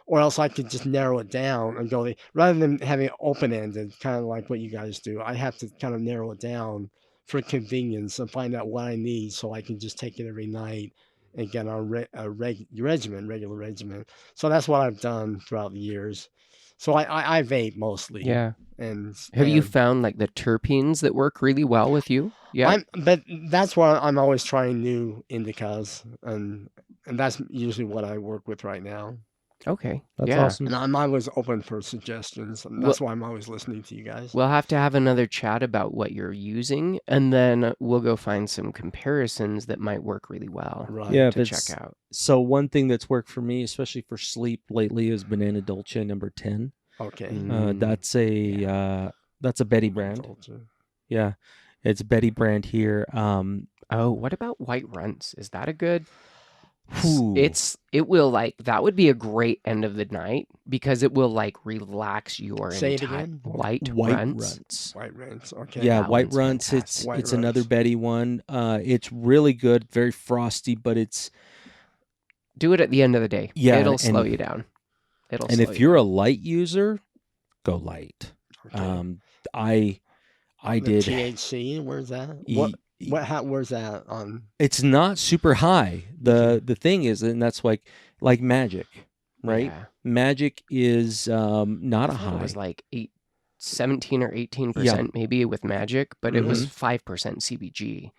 Or else I could just narrow it down and go rather than having it open ended, kind of like what you guys do. I have to kind of narrow it down for convenience and find out what I need so I can just take it every night and get on a regular regimen. So that's what I've done throughout the years. So I vape mostly. Yeah. And Have you and found like the terpenes that work really well with you? Yeah. but that's why I'm always trying new indicas, and that's usually what I work with right now. Okay. That's yeah. awesome. And I'm always open for suggestions, and that's why I'm always listening to you guys. We'll have to have another chat about what you're using, and then we'll go find some comparisons that might work really well Right. Yeah, to if check it's- out. So one thing that's worked for me, especially for sleep lately, is Banana Dolce number 10. Okay. Mm. That's a Betty brand. Dolce. Yeah, it's Betty brand here. Oh, what about white runts? Is that a good? Ooh. It will that would be a great end of the night because it will relax your Say it entire again? white White runts. runts. White Rants. Okay. Yeah, that White one's Runts. fantastic. White It's another Runts. Betty one. It's really good, very frosty, but it's Do it at the end of the day. Yeah, It'll slow and- you down. It'll and slow if you you're a down. light user, go light. Okay. I The did. THC. Where's that? e- Where's that on? It's not super high. The thing is, and that's like Magic, right? Yeah. Magic is not a I thought high. it was 17 or 18% maybe with Magic, but it was 5% CBG.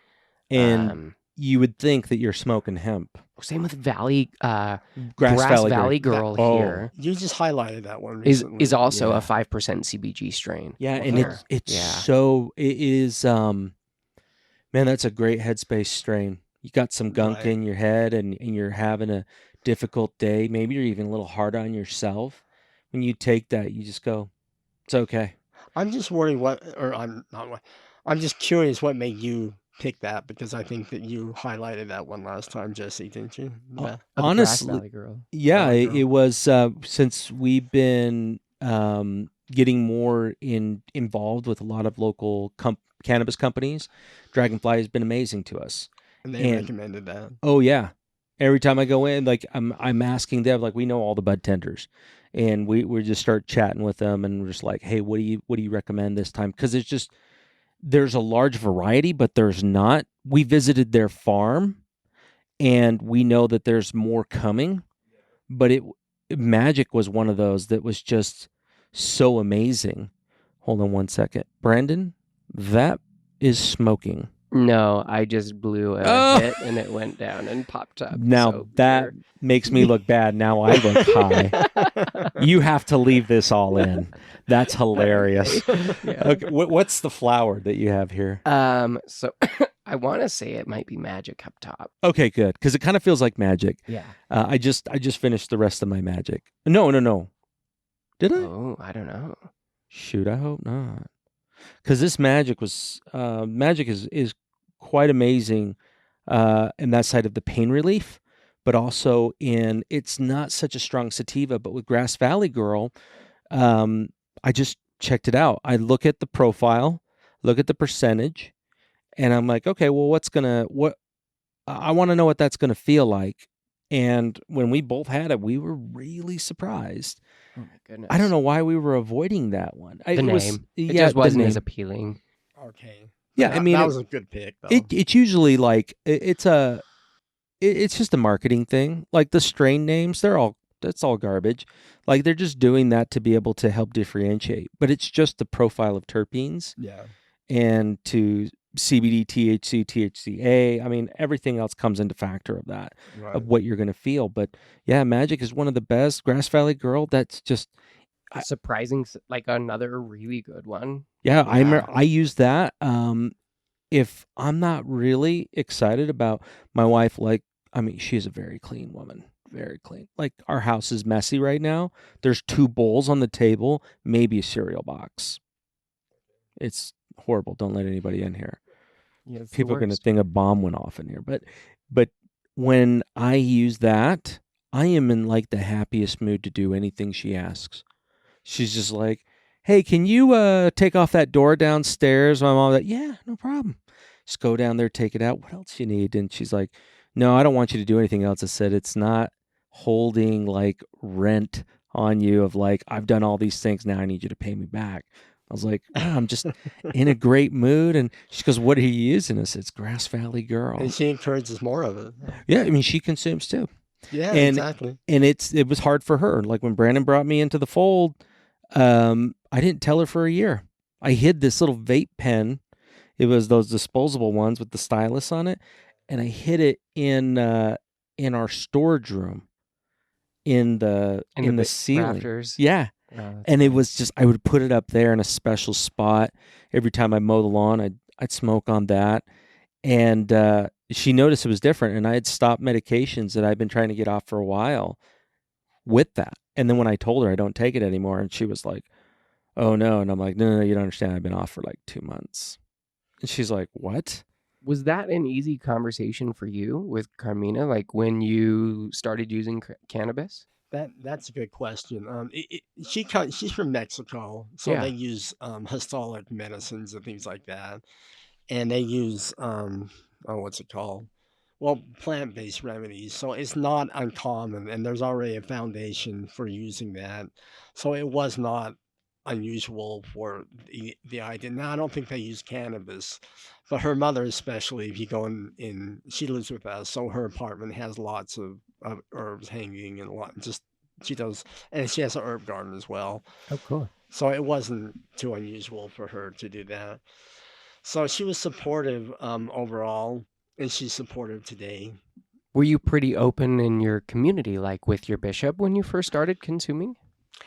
And you would think that you're smoking hemp. Same with Valley Grass Valley Valley Girl. Girl Oh. here You just highlighted that one is recently. also Yeah. a 5% CBG strain. Yeah, and here. it's Yeah. so it is man, that's a great headspace strain. You got some gunk Right. in your head and you're having a difficult day. Maybe you're even a little hard on yourself. When you take that, you just go, it's okay. I'm just worried I'm just curious what made you pick that because I think that you highlighted that one last time, Jesse, didn't you? Yeah. Oh, the Grass Honestly, Valley Girl. yeah, Valley it, Girl. it was since we've been getting more involved with a lot of local cannabis companies. Dragonfly has been amazing to us. And they and- recommended that. Oh yeah. Every time I go in, I'm asking them, we know all the bud tenders, and we just start chatting with them, and we're just like, hey, what do you recommend this time? Because it's just there's a large variety, but there's not. We visited their farm, and we know that there's more coming, but Magic was one of those that was just so amazing. Hold on one second, Brandon, that is smoking. No, I just blew a Oh. hit and it went down and popped up. Now so that makes me look bad. Now I look high. You have to leave this all in. That's hilarious. Yeah. Okay, what's the flower that you have here? So I want to say it might be Magic up top. Okay, good, because it kind of feels like Magic. Yeah. I just finished the rest of my Magic. No. Did I? Oh, I don't know. Shoot, I hope not. Because this Magic was Magic is quite amazing in that side of the pain relief, but also it's not such a strong sativa. But with Grass Valley Girl, I just checked it out. I look at the profile, look at the percentage, and I'm like, okay, well, I want to know what that's gonna feel like. And when we both had it, we were really surprised. Oh my goodness. I don't know why we were avoiding that one. The It was, name. It yeah, just the wasn't as name. appealing. Okay. Yeah, That, I mean, that was a good pick, though. it's usually like it's just a marketing thing. Like the strain names, that's all garbage. Like they're just doing that to be able to help differentiate. But it's just the profile of terpenes Yeah. and to CBD, THC, THCA. I mean, everything else comes into factor of that, Right. of what you're going to feel. But yeah, Magic is one of the best. Grass Valley Girl, that's just, Surprising, like another really good one. yeah, I remember Yeah. I use that. If I'm not really excited about my wife, like, I mean, she's a very clean woman, very clean. Like, our house is messy right now. There's 2 bowls on the table, maybe a cereal box. It's horrible. Don't let anybody in here. Yeah, it's the People are going to worst. think a bomb went off in here. But when I use that, I am in like the happiest mood to do anything she asks. She's just like, "Hey, can you take off that door downstairs?" My mom's like, "Yeah, no problem." Just go down there, take it out. What else you need? And she's like, "No, I don't want you to do anything else." I said, "It's not holding like rent on you of like, I've done all these things, now I need you to pay me back." I was like, "Oh, I'm just in a great mood." And she goes, "What are you using?" I said, "It's Grass Valley Girl." And she encourages more of it. Yeah, I mean, she consumes too. Yeah, And exactly. and it was hard for her. Like when Brandon brought me into the fold, I didn't tell her for a year. I hid this little vape pen. It was those disposable ones with the stylus on it, and I hid it in our storage room in the ceiling. Rafters. Yeah, Oh, that's and it nice. was just, I would put it up there in a special spot. Every time I mow the lawn, I'd smoke on that. And she noticed it was different, and I had stopped medications that I'd been trying to get off for a while with that. And then when I told her I don't take it anymore, and she was like, "Oh no," and I'm like, "No, you don't understand. I've been off for like 2 months." And she's like, "What?" Was that an easy conversation for you with Carmina, like when you started using cannabis? That's a good question. She's from Mexico, so Yeah. they use histolic medicines and things like that, and they use what's it called? Well, plant-based remedies. So it's not uncommon, and there's already a foundation for using that. So it was not unusual for the idea. Now I don't think they use cannabis, but her mother especially. If you go in she lives with us, so her apartment has lots of herbs hanging and a lot. Just she does, and she has an herb garden as well. Oh, cool. So it wasn't too unusual for her to do that. So she was supportive overall, and she's supportive today. Were you pretty open in your community, like with your bishop when you first started consuming?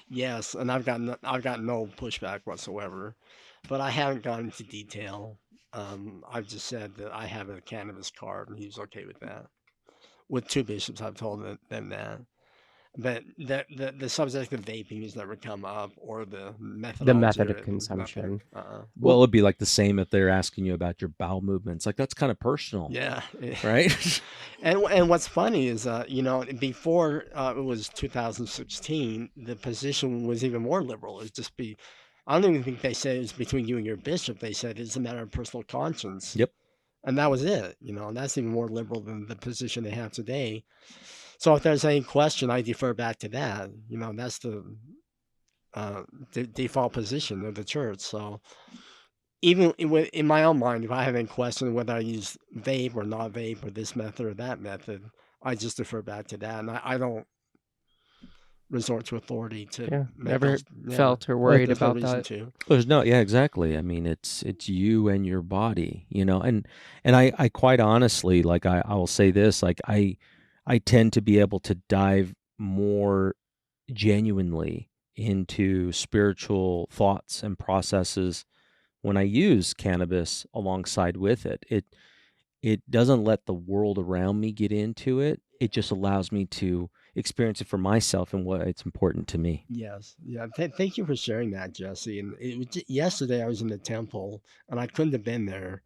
Yes, and I've got no pushback whatsoever, but I haven't gone into detail. I've just said that I have a cannabis card, and he's okay with that. With 2 bishops, I've told them that. But the subject of vaping has never come up, or the The methodology method of of it. Nothing. consumption. Well, it'd be like the same if they're asking you about your bowel movements. Like that's kind of personal, Yeah. right? And what's funny is, before it was 2016, the position was even more liberal. It's just be, I don't even think they said it was between you and your bishop. They said it's a matter of personal conscience. Yep. And that was it, and that's even more liberal than the position they have today. So if there's any question, I defer back to that. That's the default position of the church. So even in my own mind, if I have any question whether I use vape or not vape or this method or that method, I just defer back to that, and I don't resort to authority to Yeah, make never those. Yeah, felt or worried there's no about reason that. to. There's no, yeah, exactly. I mean, it's you and your body, and I quite honestly, like I will say this, like I tend to be able to dive more genuinely into spiritual thoughts and processes when I use cannabis alongside with it. It doesn't let the world around me get into it. It just allows me to experience it for myself and what it's important to me. Yes, yeah. Thank you for sharing that, Jesse. And yesterday I was in the temple, and I couldn't have been there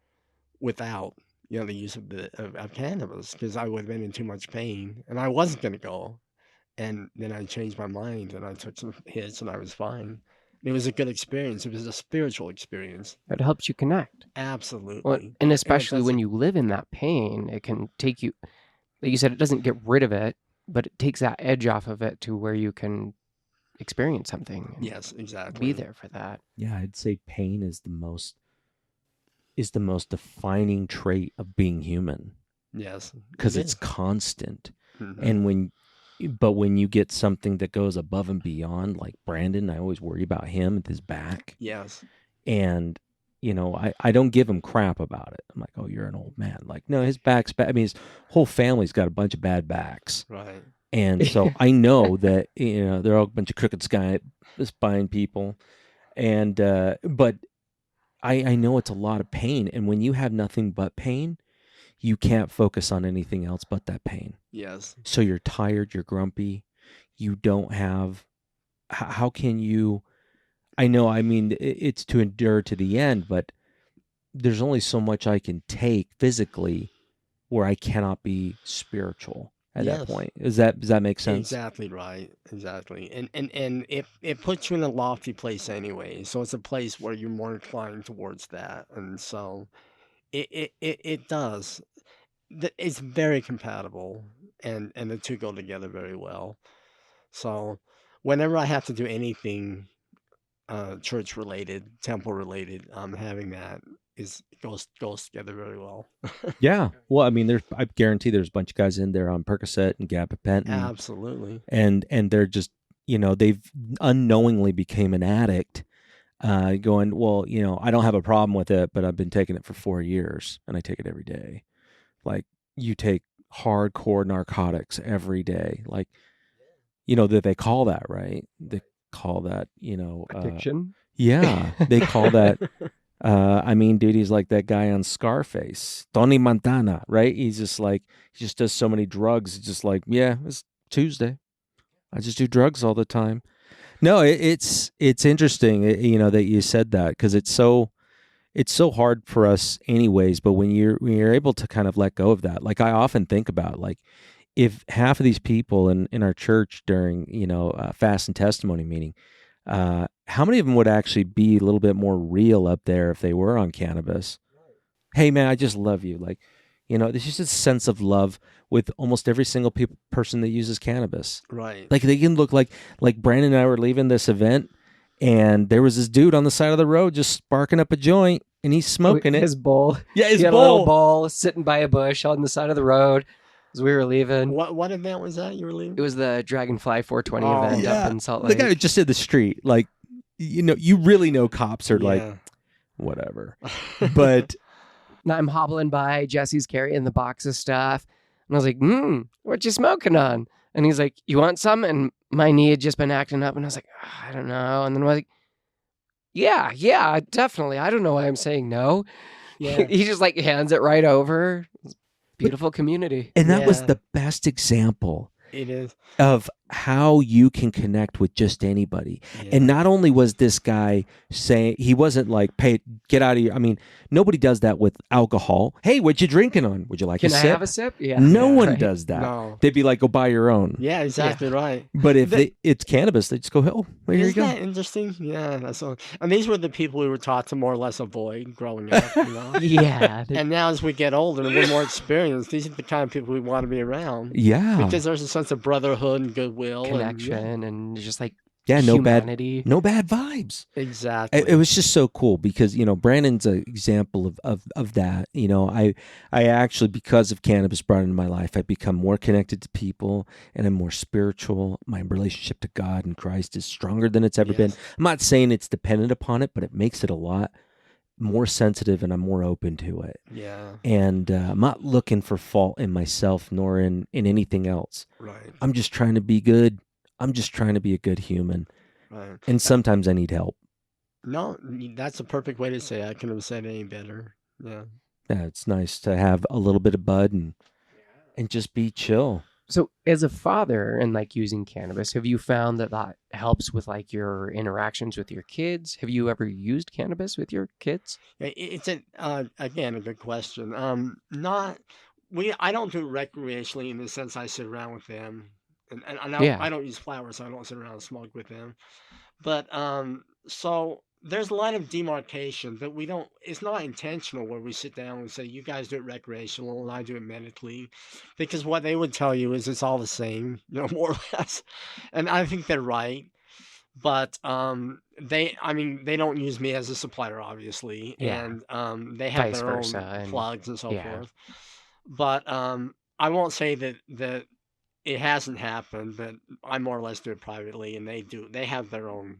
without the use of cannabis, because I would have been in too much pain, and I wasn't going to go. And then I changed my mind, and I took some hits, and I was fine. It was a good experience. It was a spiritual experience. It helps you connect. Well, Absolutely. and it especially when doesn't. you live in that pain, it can take you, like you said, it doesn't get rid of it, but it takes that edge off of it to where you can experience something and Yes, be exactly. there for that. Yeah, I'd say pain is the most defining trait of being human Yes, because it it's is. constant. Mhm. And when you get something that goes above and beyond, like Brandon, I always worry about him with his back. Yes, And, I don't give him crap about it. I'm like, oh, you're an old man. Like, no, his back's bad. I mean, his whole family's got a bunch of bad backs. right. And so I know that, they're all a bunch of crooked spine people. And, but I know it's a lot of pain. And when you have nothing but pain, you can't focus on anything else but that pain. Yes, So you're tired, you're grumpy, you don't have, how can you, I know, I mean, it's to endure to the end, but there's only so much I can take physically where I cannot be spiritual at that yes. point. Does that make sense? Exactly right. Exactly. And it puts you in a lofty place anyway. So it's a place where you're more inclined towards that. And so it does. It's very compatible and the two go together very well. So whenever I have to do anything church related, temple related, having that is goes together very well. Yeah. Well, I mean, I guarantee there's a bunch of guys in there on Percocet and gabapentin, Absolutely. and they're just, they've unknowingly became an addict. Going, well, I don't have a problem with it, but I've been taking it for 4 years and I take it every day. Like, you take hardcore narcotics every day. Like, that they call that, right? They call that, Addiction. yeah, they call that. I mean, dude, he's like that guy on Scarface, Tony Montana, right? He's just like, he just does so many drugs. It's just like, yeah, it's Tuesday. I just do drugs all the time. No, it's interesting, that you said that, because it's so hard for us anyways. But when you're able to kind of let go of that, like I often think about, like, if half of these people in our church during fast and testimony meeting, how many of them would actually be a little bit more real up there if they were on cannabis? Hey man, I just love you. Like, there's just a sense of love with almost every single person that uses cannabis. Right. Like, they can look like Brandon and I were leaving this event, and there was this dude on the side of the road just sparking up a joint, and he's smoking it. His bowl. Yeah, his He had a little bowl. bowl sitting by a bush on the side of the road as we were leaving. What event was that you were leaving? It was the Dragonfly 420 Oh, event Yeah, up in Salt the Lake. guy just in the street, like, you really know cops are like, Yeah. whatever. But And I'm hobbling by. Jesse's carrying the box of stuff. And I was like, what you smoking on? And he's like, you want some? And my knee had just been acting up. And I was like, I don't know. And then I was like, yeah, definitely. I don't know why I'm saying no. Yeah. He just like hands it right over. Beautiful community. and that was Yeah. the best example It is. of how you can connect with just anybody. Yeah. And not only was this guy saying, he wasn't like, get out of here. I mean, nobody does that with alcohol. Hey, what you drinking on? Would you like Can a I sip? have a sip? Yeah. No Yeah, one right. does that. No. They'd be like, go buy your own. Yeah, exactly right. But if The- it's cannabis, they just go, oh, well, here you Isn't go. that interesting? Yeah, that's all. And these were the people we were taught to more or less avoid growing up, Yeah. And now as we get older and we're more experienced, these are the kind of people we want to be around. Yeah. Because there's a sense of brotherhood and goodwill. Connection and just like Yeah, no bad humanity. vibes. Exactly. It was just so cool because, Brandon's an example of that. I actually, because of cannabis brought into my life, I've become more connected to people and I'm more spiritual. My relationship to God and Christ is stronger than it's ever been. Yes. I'm not saying it's dependent upon it, but it makes it a lot more sensitive and I'm more open to it. Yeah, And I'm not looking for fault in myself nor in anything else. right, I'm just trying to be good. I'm just trying to be a good human. right. And sometimes I need help. No, that's a perfect way to say it. I couldn't have said it any better. Yeah. Yeah, it's nice to have a little bit of bud and just be chill. So as a father and like using cannabis, have you found that helps with like your interactions with your kids? Have you ever used cannabis with your kids? It's again a good question. I don't do it recreationally in the sense I sit around with them, and Yeah. I don't use flowers, so I don't sit around and smoke with them. But so there's a line of demarcation that we don't. It's not intentional where we sit down and say you guys do it recreational and I do it medically, because what they would tell you is it's all the same, more or less, and I think they're right. But I mean, they don't use me as a supplier, obviously, Yeah. and they have Vice their versa. own And plugs and so yeah. forth. But I won't say that it hasn't happened, but I more or less do it privately, and they do. They have their own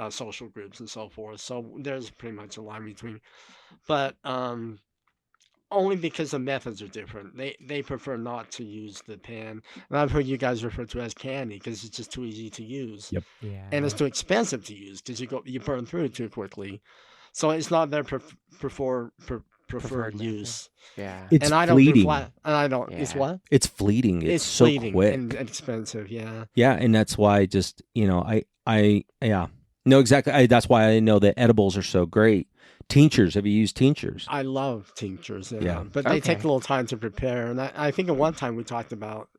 social groups and so forth. So there's pretty much a line between, but only because the methods are different. They prefer not to use the pen, and I've heard you guys refer to it as candy because it's just too easy to use, Yep. and it's Yeah. too expensive to use because you burn through it too quickly. So it's not their preferred Preferred method. use, Yeah. It's and I don't do fleeting. flat. And I don't. It's Yeah. what? It's fleeting. It's It's so fleeting and quick. expensive. Yeah. Yeah, and that's why just yeah, no, exactly. That's why I know that edibles are so great. Tinctures. Have you used tinctures? I love tinctures, Yeah. but they take Okay. a little time to prepare. And I think at one time we talked about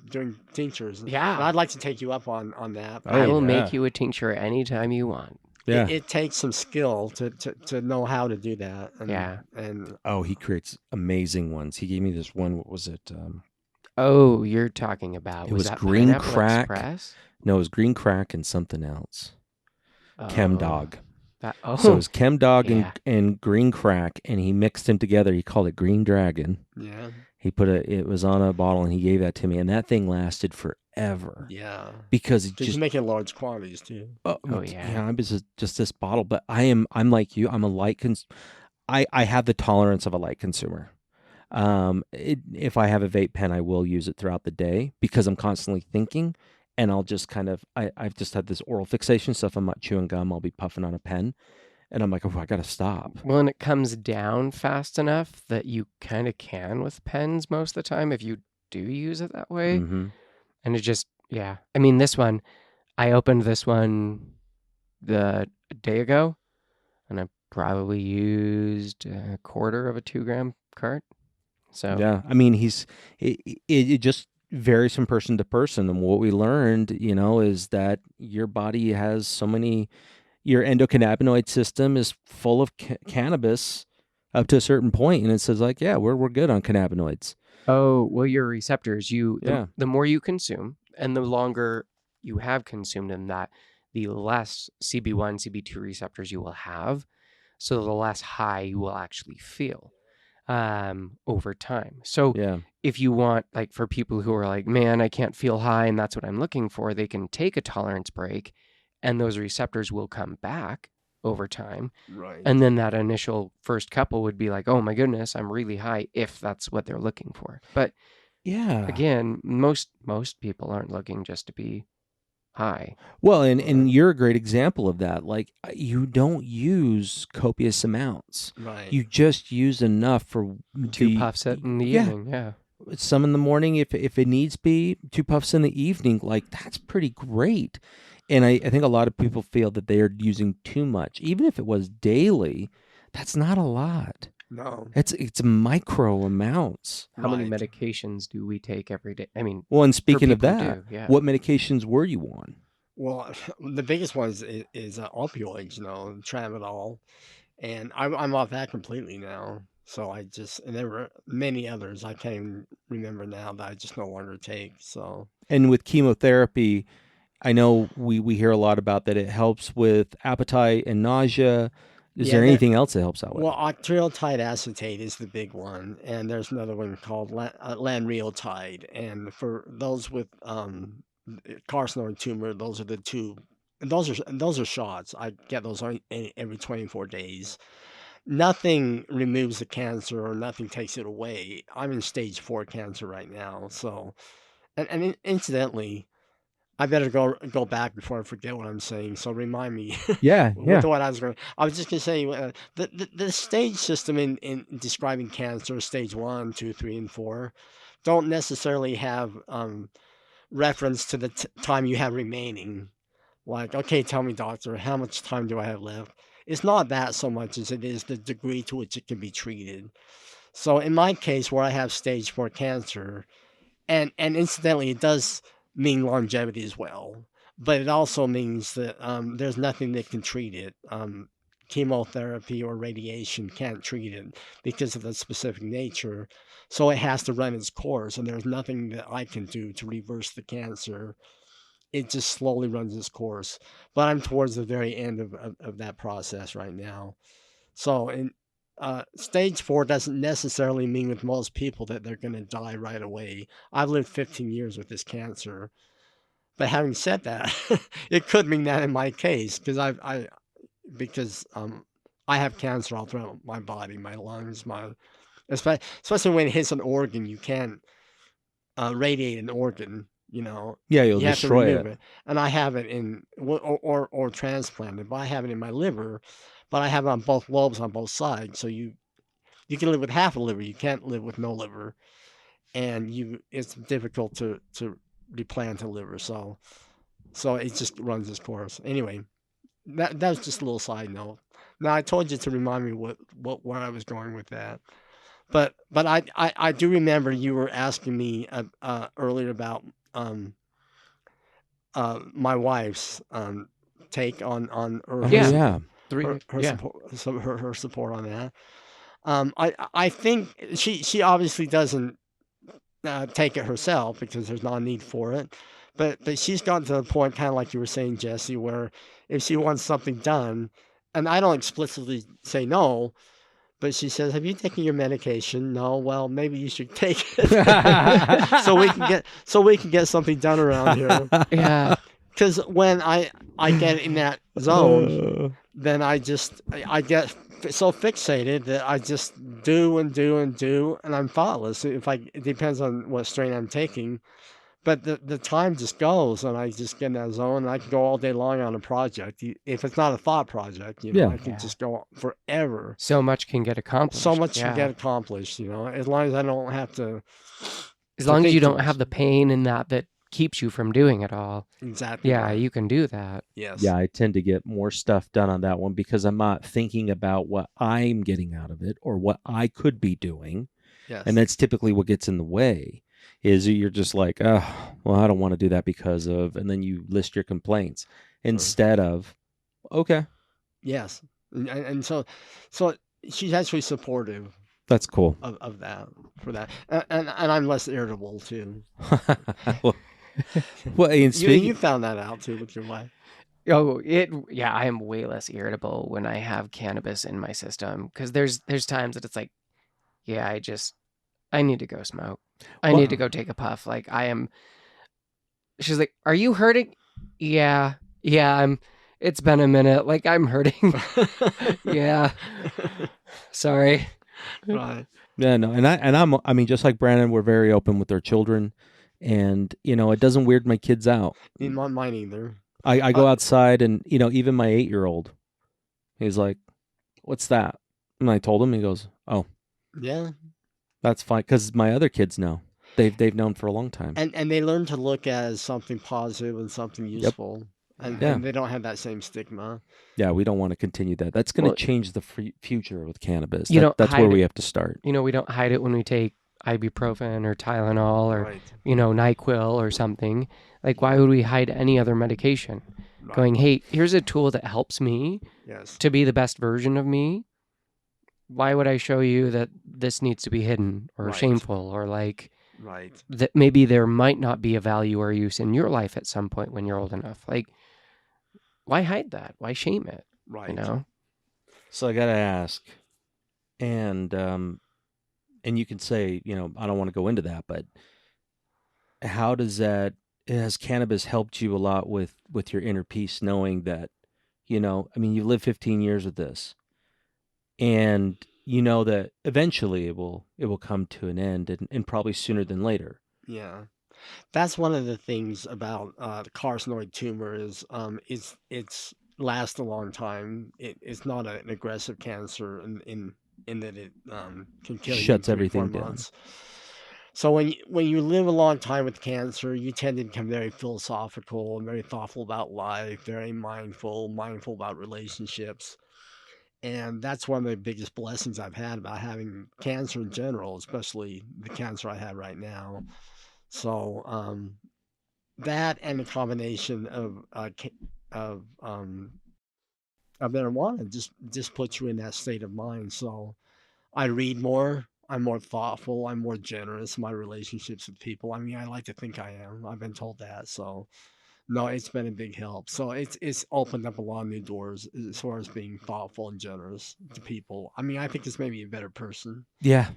doing tinctures, and Yeah. I'd like to take you up on that. Oh, I will yeah. make you a tincture anytime you want. Yeah. It takes some skill to know how to do that. And, Yeah. and Oh, he creates amazing ones. He gave me this one. What was it? Oh, you're talking about It was was that green Pineapple crack. Express? No, it was green crack and something else. Chem Oh, dog. that. So it Oh, was Chem dog yeah. and green crack, and he mixed them together. He called it Green Dragon. yeah, He it was on a bottle, and he gave that to me, and that thing lasted forever yeah. because it Because just you make it in large quantities too. Oh, yeah. I was just this bottle, but I'm like you. I'm a I have the tolerance of a light consumer. If I have a vape pen, I will use it throughout the day because I'm constantly thinking, and I'll just I've just had this oral fixation stuff. I'm not chewing gum. I'll be puffing on a pen, and I'm like, oh, I gotta stop. Well, and it comes down fast enough that you kind of can with pens most of the time if you do use it that way. Mm-hmm. And it just, yeah. I mean, this one, I opened this one a day ago, and I probably used a quarter of a 2 gram cart. So, Yeah, I mean, it just varies from person to person, and what we learned, is that your body has so many. Your endocannabinoid system is full of cannabis up to a certain point, and it says like, yeah, we're good on cannabinoids. oh, well, your receptors, Yeah. the more you consume and the longer you have consumed in that, the less CB1, CB2 receptors you will have. So the less high you will actually feel over time. So Yeah. if you want, like for people who are like, man, I can't feel high and that's what I'm looking for, they can take a tolerance break and those receptors will come back over time. Right. And then that initial first couple would be like, oh my goodness, I'm really high if that's what they're looking for. But Yeah. again, most people aren't looking just to be high. Well, and you're a great example of that. Like you don't use copious amounts. Right. You just use enough for 2 puffs in the yeah. evening. Yeah. Some in the morning if it needs be, 2 puffs in the evening. Like that's pretty great. And I think a lot of people feel that they are using too much. Even if it was daily, that's not a lot. No. It's micro amounts. How many Right. medications do we take every day? I mean, Well, and for speaking of people who that, do, yeah. what medications were you on? Well, the biggest one is opioids, tramadol, and I'm off that completely now. So and there were many others I can't even remember now that I just no longer take. So And with chemotherapy, I know we hear a lot about that it helps with appetite and nausea. Is yeah, there anything else that helps out with well, it? octreotide acetate is the big one, and there's another one called lanreotide. And for those with carcinoid tumor, those are the two. And those are shots. I get those every 24 days. Nothing removes the cancer or nothing takes it away. I'm in stage 4 cancer right now, so and incidentally, I better go back before I forget what I'm saying. So remind me Yeah, with what I was going. I was just going to say the stage system in describing cancer, stage 1, 2, 3, and 4, don't necessarily have reference to the time you have remaining. Like, okay, tell me, doctor, how much time do I have left? It's not that so much as it is the degree to which it can be treated. So in my case, where I have stage 4 cancer, and incidentally, it does mean longevity as well, but it also means that there's nothing that can treat it. chemotherapy or radiation can't treat it because of the specific nature. So it has to run its course, and there's nothing that I can do to reverse the cancer. It just slowly runs its course. But I'm towards the very end of that process right now. So in stage 4 doesn't necessarily mean with most people that they're going to die right away. I've lived 15 years with this cancer. But having said that, it could mean that in my case, because I have cancer all throughout my body, my lungs, especially when it hits an organ, you can't radiate an organ. Yeah, you'll You have to destroy remove it. it, and I have it or transplant it, but I have it in my liver, but I have it on both lobes on both sides. So you can live with half a liver, you can't live with no liver, and it's difficult to replant a liver. So it just runs its course. Anyway, that was just a little side note. Now I told you to remind me where I was going with that. But I do remember you were asking me earlier about my wife's take on Oh Yeah, her yeah. her yeah. support her support on that. I think she obviously doesn't take it herself because there's not a need for it. But she's gotten to the point, kind of like you were saying, Jesse, where if she wants something done, and I don't explicitly say no, but she says, "Have you taken your medication?" No. Well, maybe you should take it so we can get something done around here. Yeah. Because when I get in that zone, then I get so fixated that I just do and do and do, and I'm thoughtless. It depends on what strain I'm taking, but the time just goes, and I just get in that zone, and I can go all day long on a project. If it's not a thought project, Yeah. I can Yeah. just go forever. So much can get accomplished. So much Yeah. can get accomplished, as long as I don't have to. As to long as think you too don't much. have the pain and that keeps you from doing it all. Exactly. Yeah, right. you can do that. Yes. Yeah, I tend to get more stuff done on that one because I'm not thinking about what I'm getting out of it or what I could be doing. Yes. And that's typically what gets in the way is you're just like, oh, well, I don't want to do that because of, and then you list your complaints instead of, okay, Yes. And so she's actually supportive that's cool. of that for that, and I'm less irritable too. well, and speaking, You found that out too with your wife. Oh, yeah, I am way less irritable when I have cannabis in my system because there's times that it's like, yeah, I need to go smoke. I need to go take a puff. Like she's like, "Are you hurting?" Yeah. It's been a minute. Like I'm hurting. Yeah. Sorry. Right. yeah, no, I mean, just like Brandon, we're very open with our children, and it doesn't weird my kids out. Not mine either. I go outside, and even my 8-year-old, he's like, "What's that?" And I told him, he goes, "Oh, Yeah. that's fine," because my other kids know. They've known for a long time. And they learn to look at it as something positive and something useful. And they don't have that same stigma. Yeah, we don't want to continue that. That's going to Well, change the future with cannabis. hide That's where we it. have to start. We don't hide it when we take ibuprofen or Tylenol or Right. NyQuil or something. Like why would we hide any other medication? Right. Going, hey, here's a tool that helps me Yes. to be the best version of me. Why would I show you that this needs to be hidden or Right. shameful or like Right. that maybe there might not be a value or use in your life at some point when you're old enough? Like, why hide that? Why shame it? Right. So I got to ask, and you can say, I don't want to go into that, but how has cannabis helped you a lot with your inner peace, knowing that, I mean, you lived 15 years with this, and you know that eventually it will come to an end, and probably sooner than later. Yeah. That's one of the things about the carcinoid tumor is it's lasts a long time. It's not an aggressive cancer in that it can kill you in Shuts 3 or 4 everything down. months. So when you live a long time with cancer, you tend to become very philosophical and very thoughtful about life, very mindful about relationships. And that's one of the biggest blessings I've had about having cancer in general, especially the cancer I have right now. So that and the combination of marijuana just puts you in that state of mind. So I read more. I'm more thoughtful. I'm more generous in my relationships with people. I mean, I like to think I am. I've been told that. So no, it's been a big help. So it's opened up a lot of new doors as far as being thoughtful and generous to people. I mean, I think it's made me a better person. Yeah, That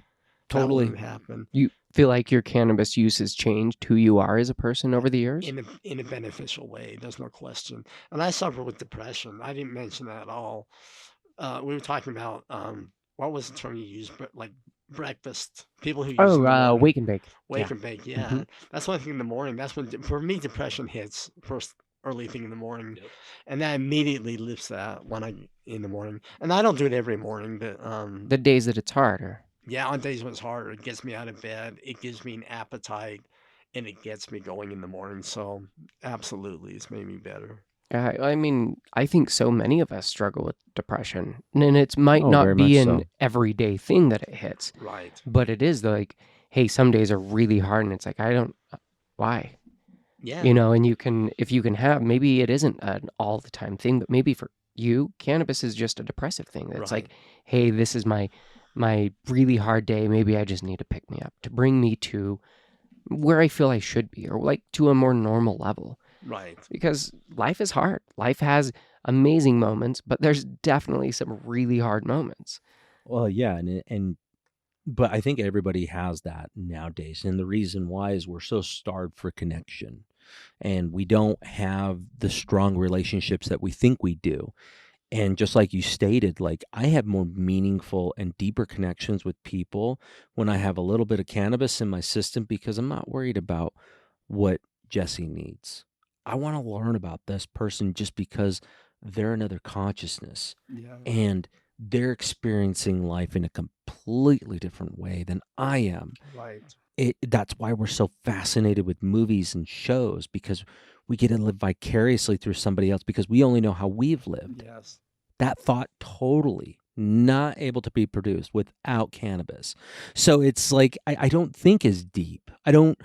totally. wouldn't happen You feel like your cannabis use has changed who you are as a person over the years? in a beneficial way. There's no question. And I suffer with depression. I didn't mention that at all. We were talking about what was the term you used, but like breakfast. People who use in the morning. Wake and bake. Wake Yeah. and bake, yeah. Mhm. That's one thing in the morning. That's when, for me, depression hits first early thing in the morning, Yep. and that immediately lifts that when I in the morning. And I don't do it every morning, but The days that it's harder. yeah, on days when it's harder, it gets me out of bed. It gives me an appetite, and it gets me going in the morning. So absolutely, it's made me better. I mean, I think so many of us struggle with depression, and it might Oh, not very be much an so. everyday thing that it hits, Right. but it is like, hey, some days are really hard, and it's like, I don't, why? Yeah. You know, and if you can have, maybe it isn't an all the time thing, but maybe for you, cannabis is just a depressive thing. That's Right. like, hey, this is my really hard day. Maybe I just need to pick me up to bring me to where I feel I should be, or like to a more normal level. Right. Because life is hard. Life has amazing moments, but there's definitely some really hard moments. Well, yeah, but I think everybody has that nowadays, and the reason why is we're so starved for connection, and we don't have the strong relationships that we think we do. And just like you stated, like I have more meaningful and deeper connections with people when I have a little bit of cannabis in my system because I'm not worried about what Jesse needs. I want to learn about this person just because they're another consciousness Yeah. and they're experiencing life in a completely different way than I am. Right. That's why we're so fascinated with movies and shows because we get to live vicariously through somebody else because we only know how we've lived. Yes. That thought totally not able to be produced without cannabis. So it's like I don't think as deep. I don't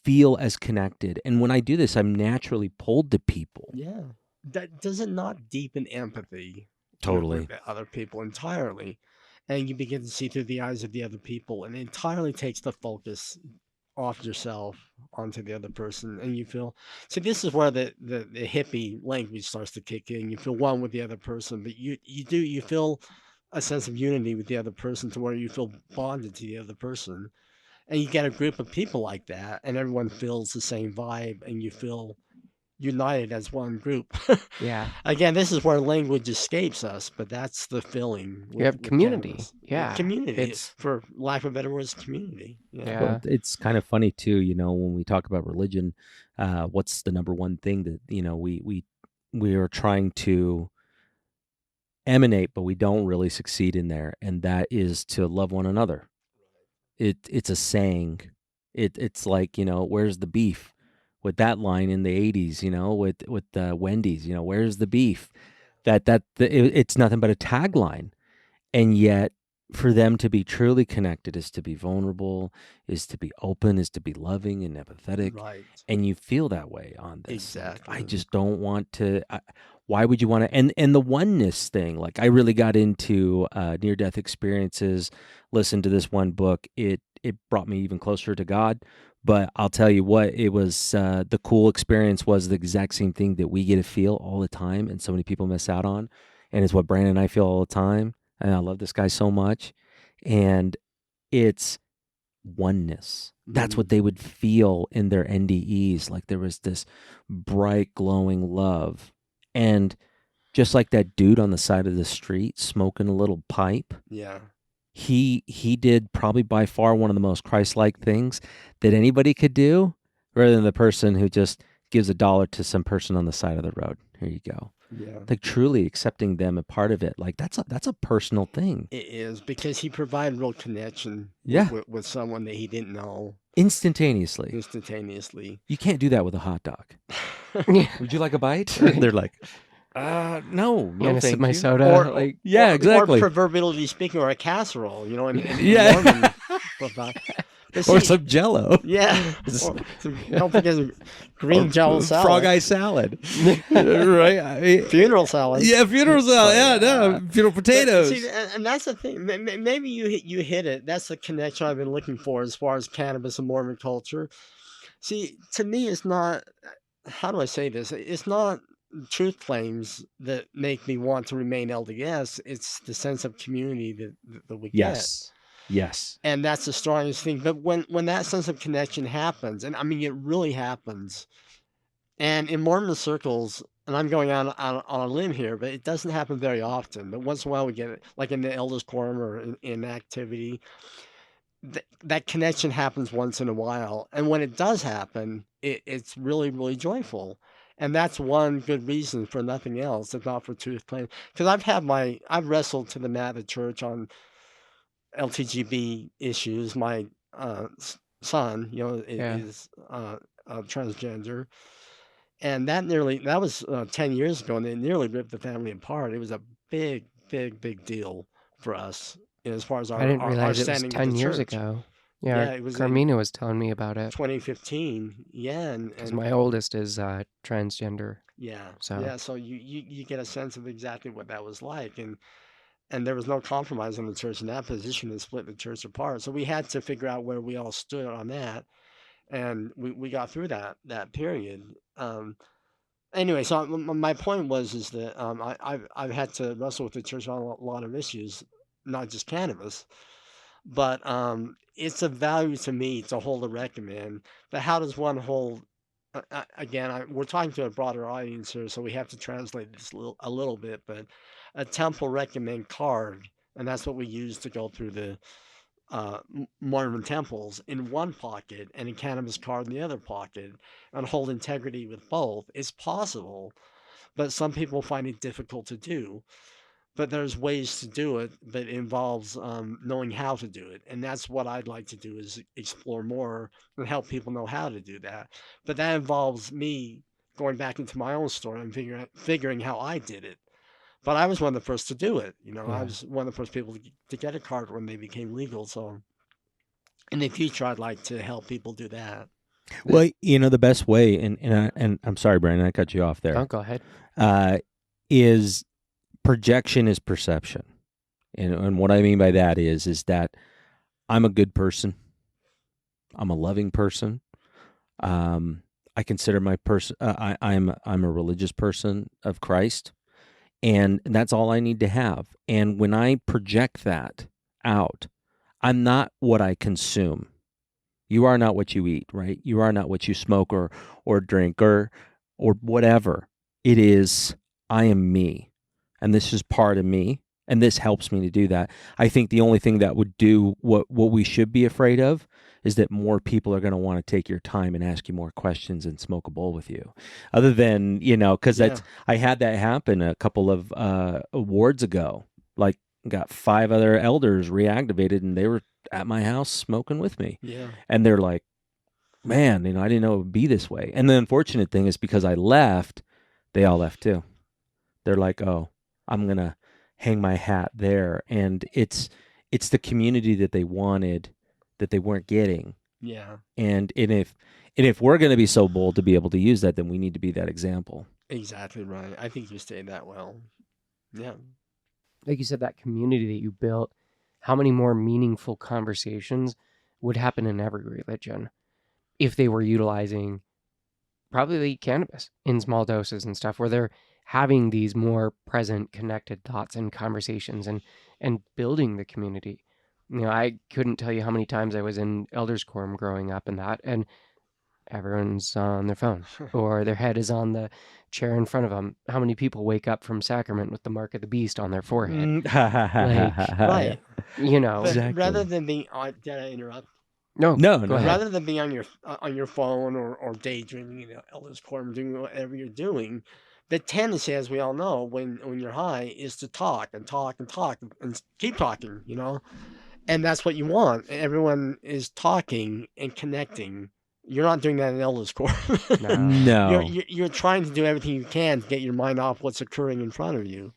feel as connected. And when I do this, I'm naturally pulled to people. Yeah. That does it not deepen empathy Totally. with the other people entirely, and you begin to see through the eyes of the other people, and it entirely takes the focus off yourself onto the other person, and you feel. See, this is where the hippie language starts to kick in. You feel one with the other person, but you feel a sense of unity with the other person to where you feel bonded to the other person, and you get a group of people like that, and everyone feels the same vibe, and you feel united as one group. Yeah. Again, this is where language escapes us, but that's the feeling. You have community. cannabis. Yeah. Community. It's, For lack of a better words, community. Yeah. Well, it's kind of funny too, when we talk about religion, what's the number one thing that, we are trying to emanate, but we don't really succeed in there, and that is to love one another. It's a saying. It's like, where's the beef? With that line in the 80s, with Wendy's, where's the beef? It's nothing but a tagline. And yet for them to be truly connected is to be vulnerable, is to be open, is to be loving and empathetic. Right. And you feel that way on this. Like, Exactly. I just don't want to. Why would you want to? And the oneness thing, like I really got into near-death experiences, listened to this one book. It brought me even closer to God. But I'll tell you what, it was the cool experience was the exact same thing that we get to feel all the time and so many people miss out on. And it's what Brandon and I feel all the time. And I love this guy so much. And it's oneness. That's what they would feel in their NDEs. Like there was this bright, glowing love. And just like that dude on the side of the street smoking a little pipe. Yeah. He did probably by far one of the most Christ-like things that anybody could do, rather than the person who just gives $1 to some person on the side of the road. Here you go. Yeah. Like truly accepting them a part of it. Like that's a personal thing. It is because he provided real connection Yeah. with someone that he didn't know Instantaneously. instantaneously. You can't do that with a hot dog. yeah. Would you like a bite? They're like, no, I'm gonna sip thank my you. soda. Or- like, Yeah, exactly. Or proverbially speaking, or a casserole, in Yeah. Mormon. But or see, some Jello. yeah. Don't forget the green Jello salad. Frog eye salad. Right? I mean, Funeral salad. yeah, funeral salad. Yeah, no, funeral But potatoes. see, and that's the thing. Maybe you hit it. That's the connection I've been looking for as far as cannabis and Mormon culture. See, to me, it's not. How do I say this? It's not truth claims that make me want to remain LDS. It's the sense of community that we get. Yes. Yes. And that's the strongest thing. But when that sense of connection happens, and I mean it really happens, and in Mormon circles, and I'm going on a limb here, but it doesn't happen very often. But once in a while we get it, like in the Elders Quorum or in activity, that connection happens once in a while. And when it does happen, it's really, really joyful. And that's one good reason for nothing else, if not for truth claim. Because I've wrestled to the mat of the church on LTGB issues. My son, Yeah. is transgender, and that was 10 years ago, and it nearly ripped the family apart. It was a big, big, big deal for us as far as I didn't our realize it was standing with 10 the years church. ago. Yeah, Yeah, it was in Carmina was telling me about it 2015. Yeah, because and my oldest is transgender. yeah, So yeah. So you get a sense of exactly what that was like, and there was no compromise in the church in that position to split the church apart. So we had to figure out where we all stood on that, and we got through that period. Anyway, so my point was is that I've had to wrestle with the church on a lot of issues, not just cannabis, but it's a value to me to hold a recommend. But how does one hold? Again, we're talking to a broader audience here, so we have to translate this a little bit. But a temple recommend card, and that's what we use to go through the Mormon temples in one pocket and a cannabis card in the other pocket, and hold integrity with both. It's possible, but some people find it difficult to do. But there's ways to do it, but it involves knowing how to do it, and that's what I'd like to do is explore more and help people know how to do that. But that involves me going back into my own story and figuring how I did it. But I was one of the first to do it. I yeah, was one of the first people to get a card when they became legal. So in the future, I'd like to help people do that. Well, the best way, and I'm sorry, Brandon, I cut you off oh, there, go ahead. is projection is perception. And what I mean by that is that I'm a good person. I'm a loving person. I consider my person. I'm a religious person of Christ, and that's all I need to have. And when I project that out, I'm not what I consume. You are not what you eat, right? You are not what you smoke or drink or whatever. It is, I am me, and this is part of me, and this helps me to do that. I think the only thing that would do what we should be afraid of is that more people are going to want to take your time and ask you more questions and smoke a bowl with you. Other than, because Yeah. I had that happen a couple of awards ago. Like, got 5 other elders reactivated, and they were at my house smoking with me. Yeah. And they're like, man, I didn't know it would be this way. And the unfortunate thing is because I left, they all left too. They're like, oh, I'm going to hang my hat there. And it's the community that they wanted that they weren't getting. Yeah. And if we're going to be so bold to be able to use that, then we need to be that example. Exactly right. I think you stated that well. Yeah. Like you said, that community that you built, how many more meaningful conversations would happen in every religion if they were utilizing probably cannabis in small doses and stuff, where they're having these more present, connected thoughts and conversations and building the community. I couldn't tell you how many times I was in Elders Quorum growing up and everyone's on their phone or their head is on the chair in front of them. How many people wake up from sacrament with the mark of the beast on their forehead? Right. But Exactly. rather than being did I interrupt? No, No, go no. ahead. Rather than being on your phone or daydreaming, Elders Quorum, doing whatever you're doing, the tendency, as we all know, when you're high, is to talk and talk and talk and keep talking, and that's what you want. Everyone is talking and connecting. You're not doing that in Elders Quorum. No. You're trying to do everything you can to get your mind off what's occurring in front of you.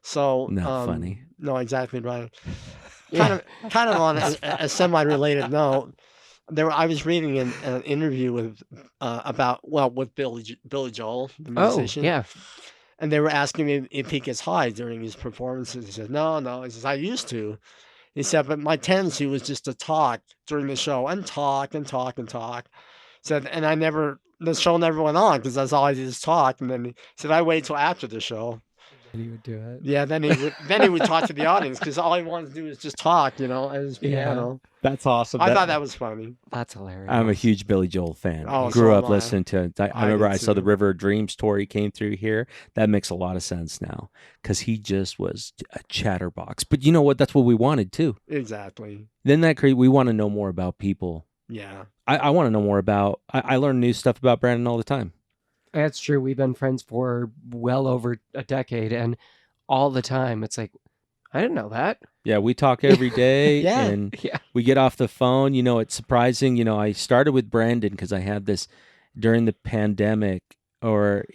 So Not funny. No, exactly right. Kind of on a semi-related note. I was reading an interview with with Billy Joel, the Oh, musician, yeah. and they were asking him if he gets high during his performances. He said, "No, no." He says, "I used to." He said, "But my tendency was just to talk during the show and talk and talk and talk." Said, and the show never went on because that's all I did is talk. And then he said, I wait till after the show. And he would do it. Yeah, then he would talk to the audience because all he wanted to do is just talk, at his piano. That's awesome. I thought that was funny. That's hilarious. I'm a huge Billy Joel fan. Oh, Grew so up am I. listening to it. I I remember did I saw the too. River of Dreams tour. He came through here. That makes a lot of sense now because he just was a chatterbox. But you know what? That's what we wanted too. Exactly. Then we want to know more about people. Yeah. I want to know more about. I learn new stuff about Brandon all the time. That's true. We've been friends for well over a decade, and all the time it's like, I didn't know that. Yeah, we talk every day, Yeah. and Yeah. we get off the phone. It's surprising. I started with Brandon because I had this during the pandemic, or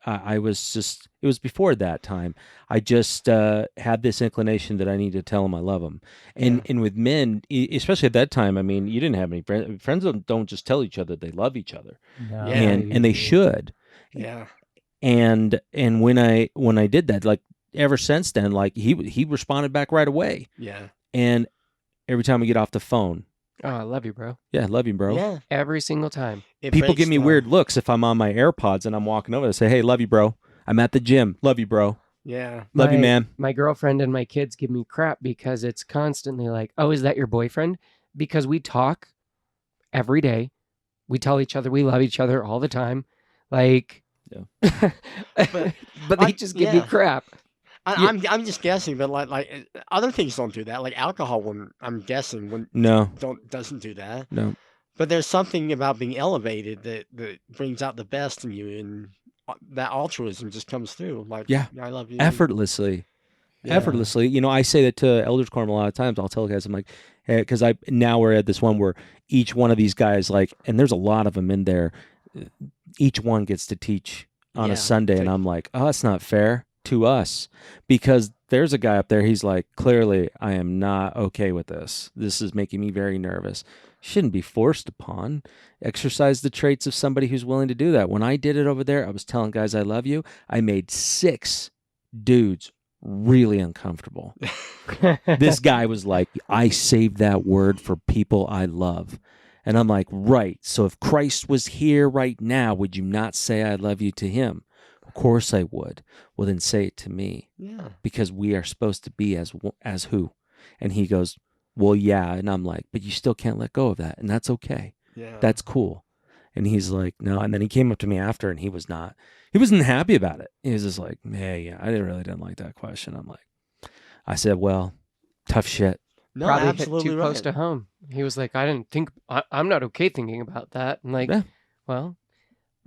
I was just. It was before that time. I just had this inclination that I need to tell him I love him, and with men, especially at that time. I mean, you didn't have any friends. Friends don't just tell each other they love each other, No. Yeah. and they should. Yeah. And when I did that, like ever since then, like he responded back right away. Yeah. And every time we get off the phone, Oh, I love you, bro. yeah, love you, bro. Yeah. Every single time. It People breaks give me the- weird looks if I'm on my AirPods and I'm walking over. They say, "Hey, love you, bro. I'm at the gym. Love you, bro. Yeah. Love you, man." My girlfriend and my kids give me crap because it's constantly like, "Oh, is that your boyfriend?" Because we talk every day. We tell each other we love each other all the time. Like, Yeah. but they just give me yeah. crap. I'm just guessing, but like other things don't do that. Like alcohol, I'm guessing No, doesn't do that. no. But there's something about being elevated that brings out the best in you, and that altruism just comes through. Like, Yeah. I love you. Effortlessly. Yeah. Effortlessly. I say that to Elders Quorum a lot of times. I'll tell guys, I'm like, because now we're at this one where each one of these guys, like, and there's a lot of them in there. Each one gets to teach on Yeah. a Sunday, and I'm like, oh, that's not fair to us, because there's a guy up there. He's like, clearly, I am not okay with this. This is making me very nervous. Shouldn't be forced upon. Exercise the traits of somebody who's willing to do that. When I did it over there, I was telling guys I love you. I made 6 dudes really uncomfortable. This guy was like, I saved that word for people I love. And I'm like, right. So if Christ was here right now, would you not say I love you to him? Of course I would. Well, then say it to me, Yeah. because we are supposed to be as who? And he goes, well, yeah. And I'm like, but you still can't let go of that. And that's okay. Yeah. That's cool. And he's like, no. And then he came up to me after, and he wasn't happy about it. He was just like, hey, yeah, I really didn't like that question. I'm like, I said, well, tough shit. no, Probably hit absolutely too right. close to home. He was like, I'm not okay thinking about that. And like, Yeah. well,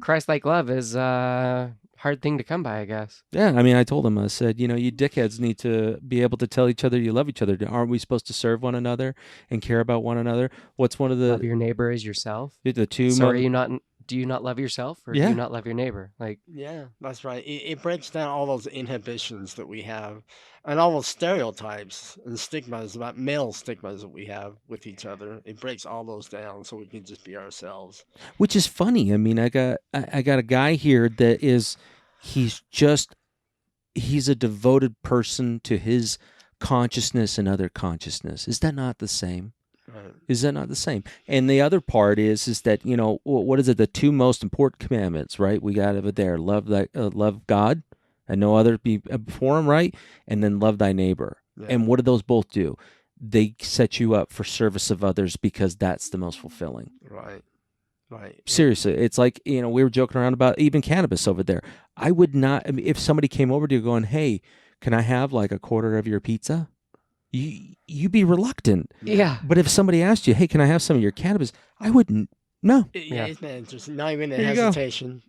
Christ-like love is a hard thing to come by, I guess. Yeah, I mean, I told him, I said, you dickheads need to be able to tell each other you love each other. Aren't we supposed to serve one another and care about one another? What's one of Love the your neighbor as yourself. two? So do you not love yourself, or do Yeah. you not love your neighbor? Like, Yeah, that's right. It breaks down all those inhibitions that we have, and all those stereotypes and stigmas about male stigmas that we have with each other. It breaks all those down so we can just be ourselves. Which is funny. I mean, I got a guy here that he's a devoted person to his consciousness and other consciousness. Is that not the same? Right. Is that not the same? And the other part is that, what is it? The 2 most important commandments, right? We got over there. Love God and no other be before him, right? And then love thy neighbor. Yeah. And what do those both do? They set you up for service of others, because that's the most fulfilling. Right. Right. Seriously, it's like, we were joking around about even cannabis over there. I would not, I mean, if somebody came over to you going, hey, can I have like a quarter of your pizza? You'd be reluctant. yeah. But if somebody asked you, hey, can I have some of your cannabis? I wouldn't. No. Yeah. Isn't that interesting? Not even a There you go. hesitation.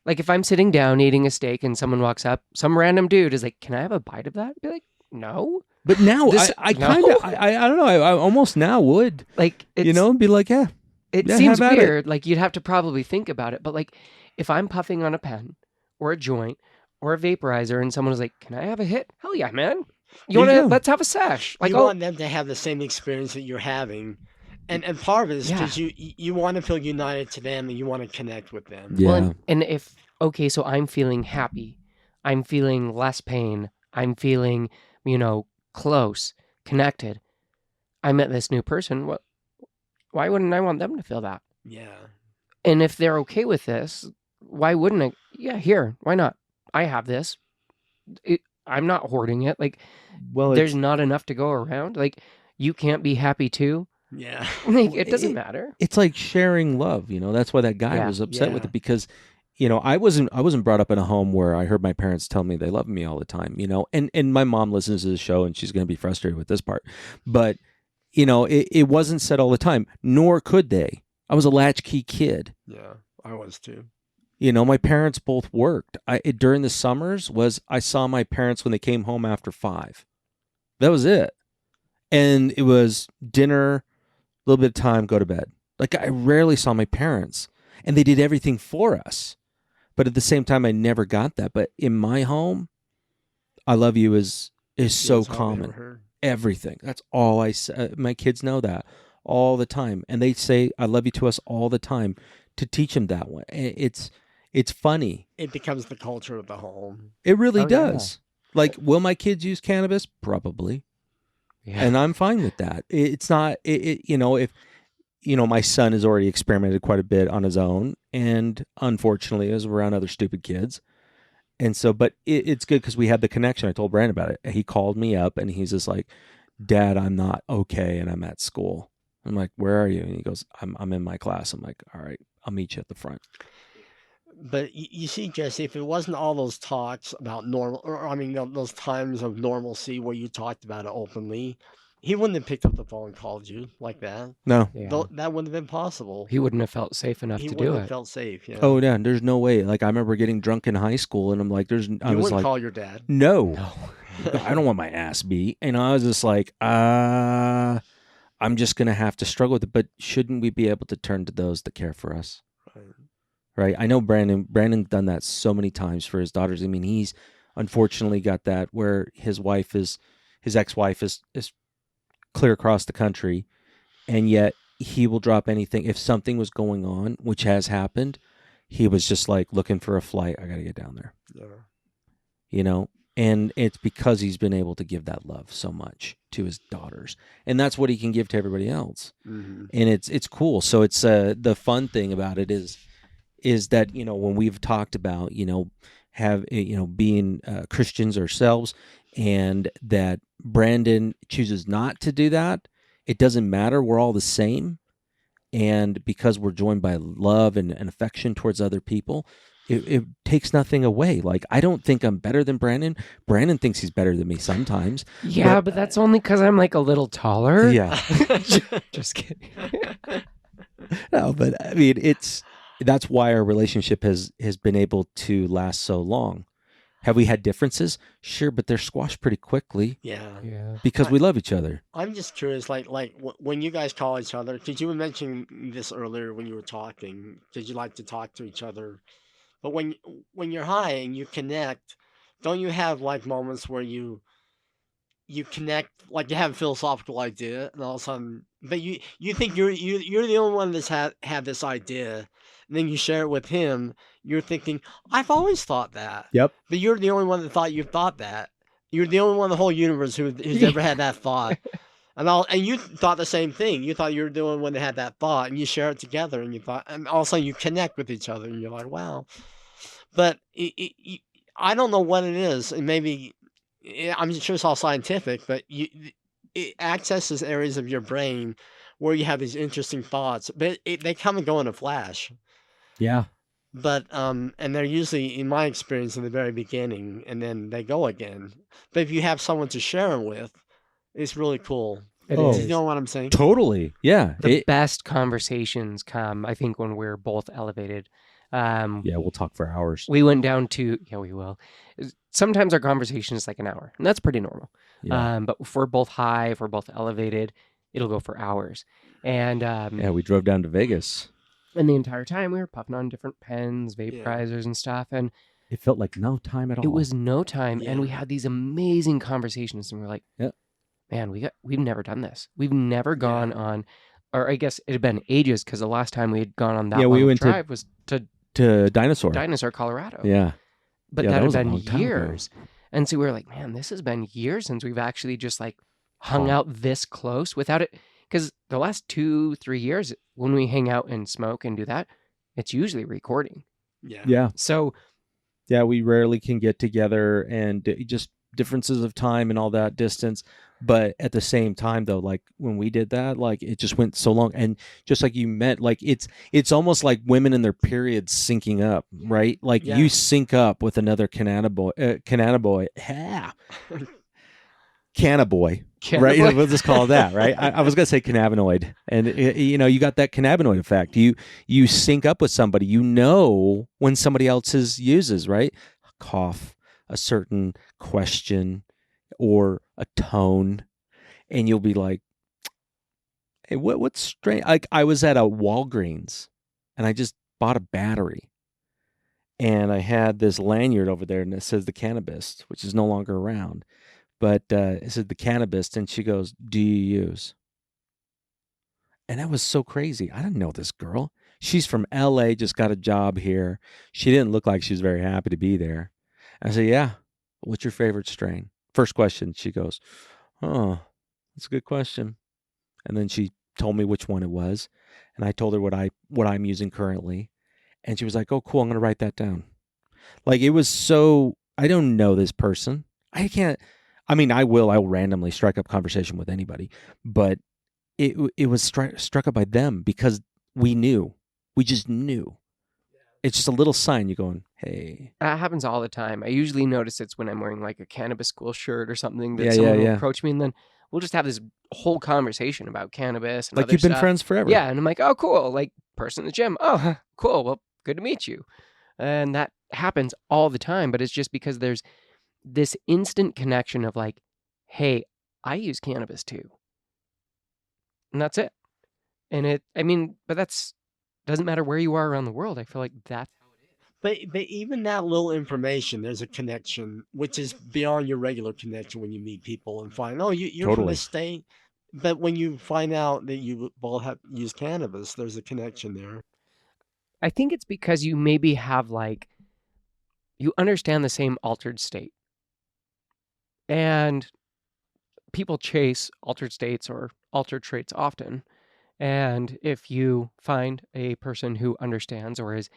Like if I'm sitting down eating a steak and someone walks up, some random dude is like, "Can I have a bite of that?" I'd be like, "No." But now This- I no. kind of, I don't know, I almost now would, Like it's, be like, yeah. it yeah, seems have at it. weird. Like you'd have to probably think about it. But like if I'm puffing on a pen or a joint or a vaporizer and someone was like, "Can I have a hit?" Hell yeah, man. There you You want to? go. Let's have a sesh. Like, You oh, want them to have the same experience that you're having, And part of it is Yeah. because you want to feel united to them and you want to connect with them. Yeah. Well, and if, okay, so I'm feeling happy, I'm feeling less pain, I'm feeling, close, connected. I met this new person. Why wouldn't I want them to feel that? Yeah. And if they're okay with this, why wouldn't I? Yeah, here, why not? I have this. I'm not hoarding it. Like, Well, there's not enough to go around. Like, you can't be happy too. Yeah. Like, it doesn't matter. it's like sharing love. That's why that guy Yeah. was upset with Yeah. it, because I wasn't brought up in a home where I heard my parents tell me they love me all the time. And my mom listens to the show and she's going to be frustrated with this part, but it wasn't said all the time, nor could they. I was a latchkey kid. Yeah. I was too. My parents both worked. During the summers I saw my parents when they came home after 5. That was it. And it was dinner, a little bit of time, go to bed. Like, I rarely saw my parents, and they did everything for us. But at the same time, I never got that. But in my home, I love you is so That's all I ever common. heard. Everything. That's all I say. My kids know that all the time. And they say, I love you to us all the time, to teach them that way. It's funny. It becomes the culture of the home. It really Oh, yeah. does. Like, will my kids use cannabis? Probably. Yeah. And I'm fine with that. It's not, if, my son has already experimented quite a bit on his own, and unfortunately is around other stupid kids. And so, but it's good because we had the connection. I told Brandon about it. He called me up and he's just like, Dad, I'm not okay. And I'm at school. I'm like, where are you? And he goes, I'm in my class. I'm like, all right, I'll meet you at the front. But you see, Jesse, if it wasn't all those talks about normal, or I mean, those times of normalcy where you talked about it openly, he wouldn't have picked up the phone and called you like that. No. Yeah. That wouldn't have been possible. He wouldn't have felt safe enough He to wouldn't do have it. felt safe. Yeah. Oh, yeah. There's no way. Like, I remember getting drunk in high school and I'm like, I You was wouldn't like, call your dad. no, No. I don't want my ass beat. And I was just like, I'm just going to have to struggle with it. But shouldn't we be able to turn to those that care for us? Right. Right. I know Brandon's done that so many times for his daughters. I mean, he's unfortunately got that where his ex-wife is clear across the country, and yet he will drop anything. If something was going on, which has happened, he was just like looking for a flight. I got to get down there, Yeah. and it's because he's been able to give that love so much to his daughters, and that's what he can give to everybody else. Mm-hmm. And it's cool. So it's the fun thing about it is that when we've talked about being Christians ourselves, and that Brandon chooses not to do that, it doesn't matter. We're all the same, and because we're joined by love and affection towards other people, it takes nothing away. Like, I don't think I'm better than Brandon. Brandon thinks he's better than me sometimes. Yeah, but that's only because I'm like a little taller. Yeah. Just kidding. No, but I mean, that's why our relationship has been able to last so long. Have we had differences? Sure, but they're squashed pretty quickly Yeah. Yeah. because we love each other. I'm just curious, when you guys call each other, because you were mentioning this earlier when you were talking, because you like to talk to each other. But when you're high and you connect, don't you have like moments where you connect, like you have a philosophical idea, and all of a sudden, but you think you're the only one that's had this idea, and then you share it with him. You're thinking, I've always thought that. Yep. But you're the only one that thought you thought that. You're the only one in the whole universe who's ever had that thought. And you thought the same thing. You thought you were the only one that had that thought, and you share it together, and and all of a sudden you connect with each other, and you're like, wow. But I don't know what it is, and maybe I'm sure it's all scientific, but it accesses areas of your brain where you have these interesting thoughts, but they come and go in a flash. Yeah. But and they're usually, in my experience, in the very beginning, and then they go again. But if you have someone to share them with, it's really cool. It Oh. Do is. you know what I'm saying? Totally. Yeah. The best conversations come, I think, when we're both elevated. Yeah, we'll talk for hours. We went down to, yeah, we will. Sometimes our conversation is like an hour, and that's pretty normal. Yeah. But if we're both high, if we're both elevated, it'll go for hours. And Yeah, we drove down to Vegas. and the entire time we were puffing on different pens, vaporizers, and stuff. And It felt like no time at all. it was no time. And we Yeah. had these amazing conversations, and we're like, Yep. man, we've never done this. We've never gone on or I guess it had been ages because the last time we had gone on Yeah, that we long of went drive was to to Dinosaur. Dinosaur, Colorado. Yeah. But Yeah, that that had was a been long time ago. years. And so we were like, man, this has been years since we've actually just like hung Huh. out this close without it. Because the last 2-3 years, when we hang out and smoke and do that, it's usually recording. Yeah. Yeah. So Yeah, we rarely can get together, and just differences of time and all that distance. But at the same time, though, like when we did that, like it just went so long, and just like you meant, like it's almost like women in their periods syncing up, right? Like Yeah. you sync up with another cannabinoid, right? We'll just call it that, right? I was gonna say cannabinoid, and you got that cannabinoid effect. You sync up with somebody, when somebody else's uses, right? A cough, a certain question, or a tone, and you'll be like, "Hey, what's strange?" Like I was at a Walgreens, and I just bought a battery, and I had this lanyard over there, and it says the cannabis, which is no longer around. But it said the cannabis, and she goes, "Do you use?" And that was so crazy. I didn't know this girl. She's from LA, just got a job here. She didn't look like she was very happy to be there. I said, "Yeah, what's your favorite strain?" First question, she goes, "Oh, that's a good question." And then she told me which one it was, and I told her what I'm using currently, and she was like, "Oh, cool, I'm gonna write that down." Like it was so. I don't know this person. I can't. I mean, I will randomly strike up conversation with anybody, but it was struck up by them because we knew. We just knew. It's just a little sign. You're going, hey. that happens all the time. I usually notice it's when I'm wearing like a cannabis school shirt or something that Yeah, someone will yeah. approach me, and then we'll just have this whole conversation about cannabis and Like other you've been stuff. friends forever. Yeah, and I'm like, oh, cool. Like person in the gym. Oh, huh, cool. Well, good to meet you. And that happens all the time, but it's just because there's this instant connection of like, hey, I use cannabis too. And that's it. And but that's doesn't matter where you are around the world. I feel like that's how it is. But even that little information, there's a connection, which is beyond your regular connection when you meet people and find, oh, you're from Totally. this state. But when you find out that you both have used cannabis, there's a connection there. I think it's because you maybe have like you understand the same altered state. And people chase altered states or altered traits often. And if you find a person who understands or is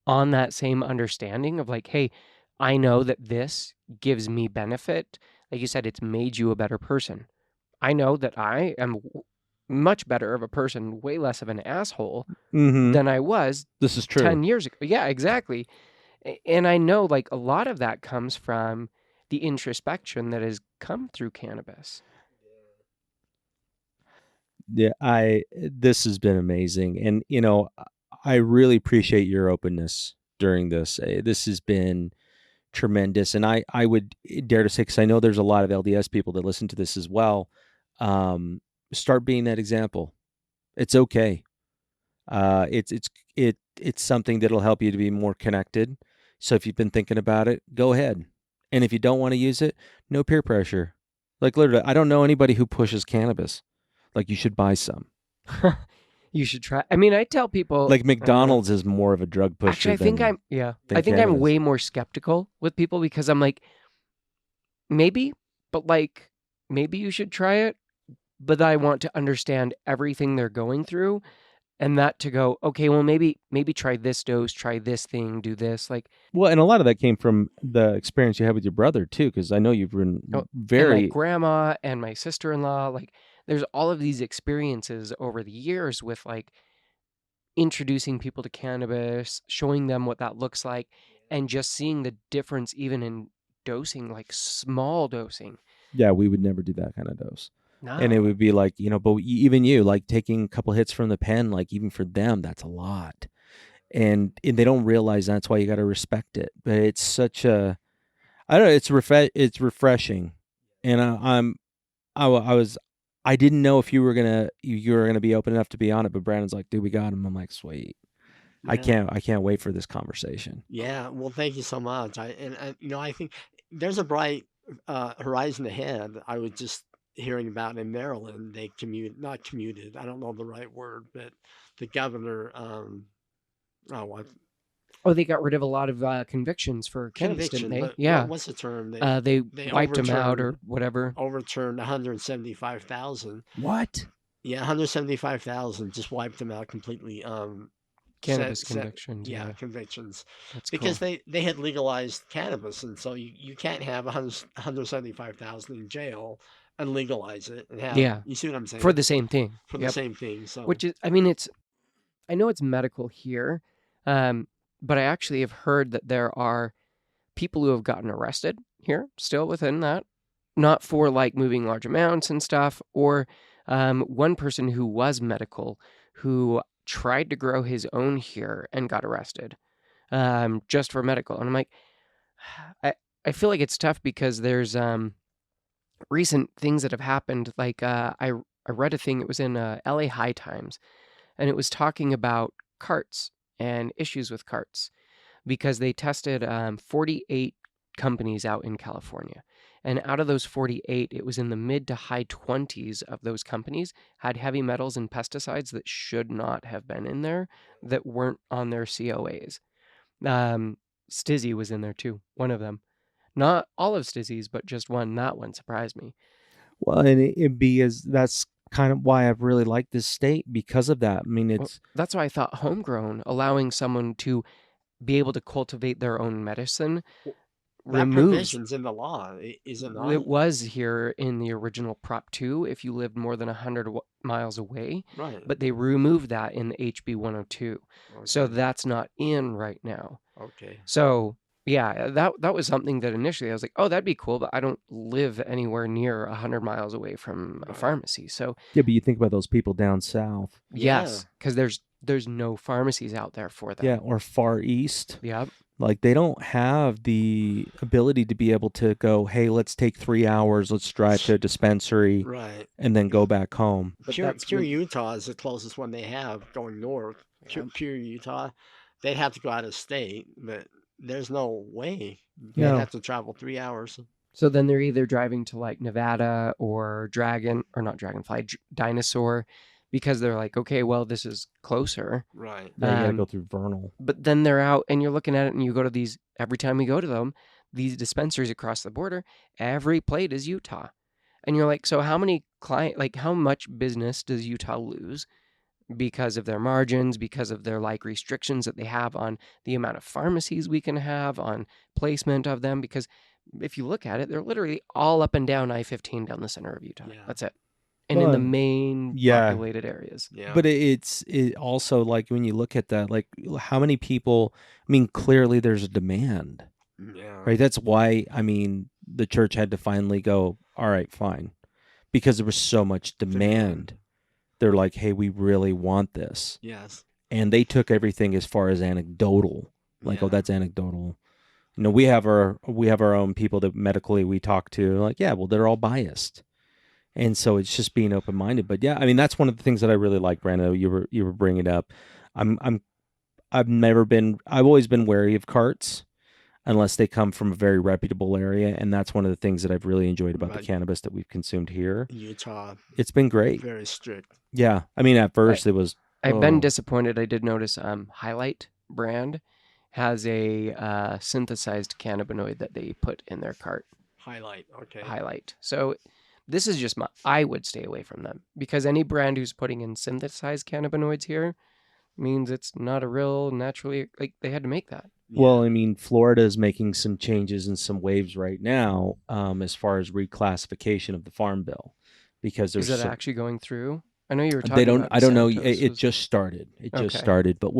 on that same understanding of like, hey, I know that this gives me benefit. Like you said, it's made you a better person. I know that I am much better of a person, way less of an asshole than I was This is true. 10 years ago. Yeah, exactly. And I know like a lot of that comes from the introspection that has come through cannabis. Yeah, this has been amazing, and I really appreciate your openness during this. This has been tremendous, and I would dare to say, because I know there's a lot of LDS people that listen to this as well. Start being that example. It's okay. It's something that'll help you to be more connected. So if you've been thinking about it, go ahead. And if you don't want to use it, no peer pressure. Like literally, I don't know anybody who pushes cannabis. Like you should buy some. You should try. I mean, I tell people Like McDonald's is more of a drug pusher. actually, I think than I think I'm cannabis. way more skeptical with people because I'm like, maybe, but like, maybe you should try it. But I want to understand everything they're going through, and that to go, okay, well, maybe try this dose, try this thing, do this. Like, Well, and a lot of that came from the experience you had with your brother too, because I know you've been and my very. grandma and my sister-in-law, like, there's all of these experiences over the years with like introducing people to cannabis, showing them what that looks like, and just seeing the difference even in dosing, like small dosing. Yeah, we would never do that kind of dose. No. And it would be like, but even you, like taking a couple hits from the pen, like even for them, that's a lot. And they don't realize that's why you got to respect it. But it's such a, I don't know, it's refreshing. And I didn't know if you were gonna be open enough to be on it, but Brandon's like, dude, we got him. I'm like, sweet. Yeah. I can't wait for this conversation. Yeah, well, thank you so much. I think there's a bright horizon ahead. I would just hearing about in Maryland, they not commuted, I don't know the right word, but the governor, oh, what Oh, they got rid of a lot of convictions for cannabis, didn't conviction, they? but Yeah. what's the term? They They wiped them out or overturned whatever. 175,000. What? Yeah, 175,000 just wiped them out completely. Cannabis convictions. Yeah, Yeah, convictions that's because cool. they had legalized cannabis, and so you can't have 175,000 in jail and legalize it and have, Yeah, you see what I'm for saying, the same thing. for the Yep. same thing. So Which is, I mean, I know it's medical here, um, but I actually have heard that there are people who have gotten arrested here, still within that, not for like moving large amounts and stuff, or one person who was medical who tried to grow his own here and got arrested just for medical. And I'm like, I, I feel like it's tough because there's recent things that have happened. Like I read a thing, it was in LA High Times, and it was talking about carts and issues with carts because they tested 48 companies out in California. And out of those 48, it was in the mid to high 20s of those companies had heavy metals and pesticides that should not have been in there, that weren't on their COAs. Stizzy was in there too, one of them. Not all of Stizzy's, but just one. That one surprised me. Well, and it be as that's kind of why I've really liked this state because of that. I mean, Well, it's that's why I thought homegrown, allowing someone to be able to cultivate their own medicine, that removes. provision's in the law, is it not? It was here in the original Prop 2 if you lived more than 100 miles away, Right. but they removed that in the HB 102. So Okay. that's not in right now. Okay. So, yeah, that was something that initially I was like, oh, that'd be cool, but I don't live anywhere near 100 miles away from a Right. pharmacy. So, yeah, but you think about those people down south, yes, because there's no pharmacies out there for them. yeah, or far east. Yep. Like they don't have the ability to be able to go, hey, let's take 3 hours, let's drive to a dispensary, Right. and then go back home. But Pure, that's Pure what- Utah is the closest one they have going north. Yep. Pure Utah, they'd have to go out of state, but there's no way. They'd No. have to travel 3 hours. So then they're either driving to like Nevada or not Dragonfly, Dinosaur, because they're like, okay, well, this is closer. Right. Yeah, you gotta Um, go through Vernal. But then they're out and you're looking at it and you go to these, every time we go to them, these dispensaries across the border, every plate is Utah. And you're like, so how how much business does Utah lose because of their margins, because of their like restrictions that they have on the amount of pharmacies we can have, on placement of them? Because if you look at it, they're literally all up and down I-15 down the center of Utah. Yeah. That's it. And in the Well, main yeah. populated areas. Yeah. But it also, like, when you look at that, like, how many people, I mean, clearly there's a demand, yeah. right? That's why, I mean, the church had to finally go, all right, fine. Because there was so much demand. They're like, hey, we really want this. Yes. And they took everything as far as anecdotal. Like, oh, Yeah. that's anecdotal. You know, we have our own people that medically we talk to, like, yeah, well, they're all biased. And so it's just being open minded. But yeah, I mean, that's one of the things that I really like, Brando. You were bringing up. I've always been wary of carts unless they come from a very reputable area, and that's one of the things that I've really enjoyed about the Right. cannabis that we've consumed here. Utah, It's been great. very strict. Yeah, I mean, at first it was. I've been oh. disappointed. I did notice Highlight brand has a synthesized cannabinoid that they put in their cart. Highlight. Okay. Highlight. So this is just I would stay away from them because any brand who's putting in synthesized cannabinoids here means it's not a real naturally, like they had to make that. Well, I mean, Florida is making some changes and some waves right now as far as reclassification of the Farm Bill, because there's Is that some- actually going through? I know you were talking they don't. about I don't know. Santos It was- just started. It just Okay. started. But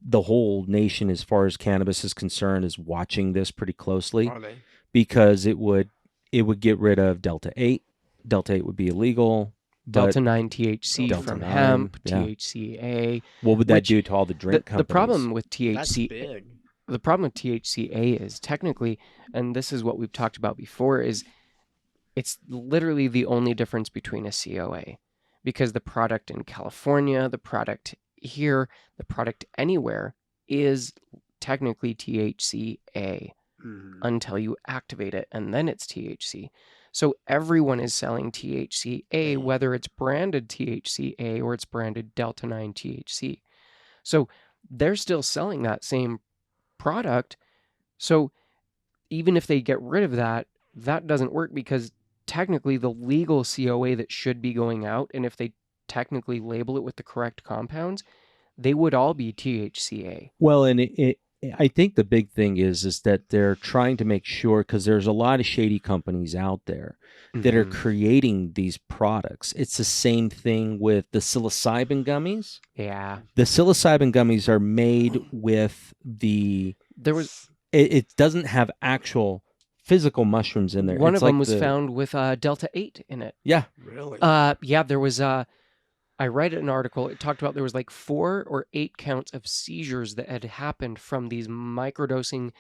the whole nation, as far as cannabis is concerned, is watching this pretty closely Are they? because it would get rid of Delta 8. Delta 8 would be illegal. Delta But 9 THC Delta from 9, hemp, yeah. THCA. what would that which- do to all the drink The companies? problem with That's THC, big. the problem with THCA is technically, and this is what we've talked about before, is it's literally the only difference between a COA, because the product in California, the product here, the product anywhere is technically THCA. until you activate it, and then it's THC. So everyone is selling THCA, whether it's branded THCA or it's branded Delta 9 THC. So they're still selling that same product. So even if they get rid of that, that doesn't work because technically the legal COA that should be going out, and if they technically label it with the correct compounds, they would all be THCA. Well, and I think the big thing is that they're trying to make sure, because there's a lot of shady companies out there that are creating these products. It's the same thing with the psilocybin gummies. Yeah. The psilocybin gummies are made with it doesn't have actual physical mushrooms in there. One it's of them like was found with Delta 8 in it. Yeah. Really? Yeah, there was I read an article. It talked about there was like 4 or 8 counts of seizures that had happened from these microdosing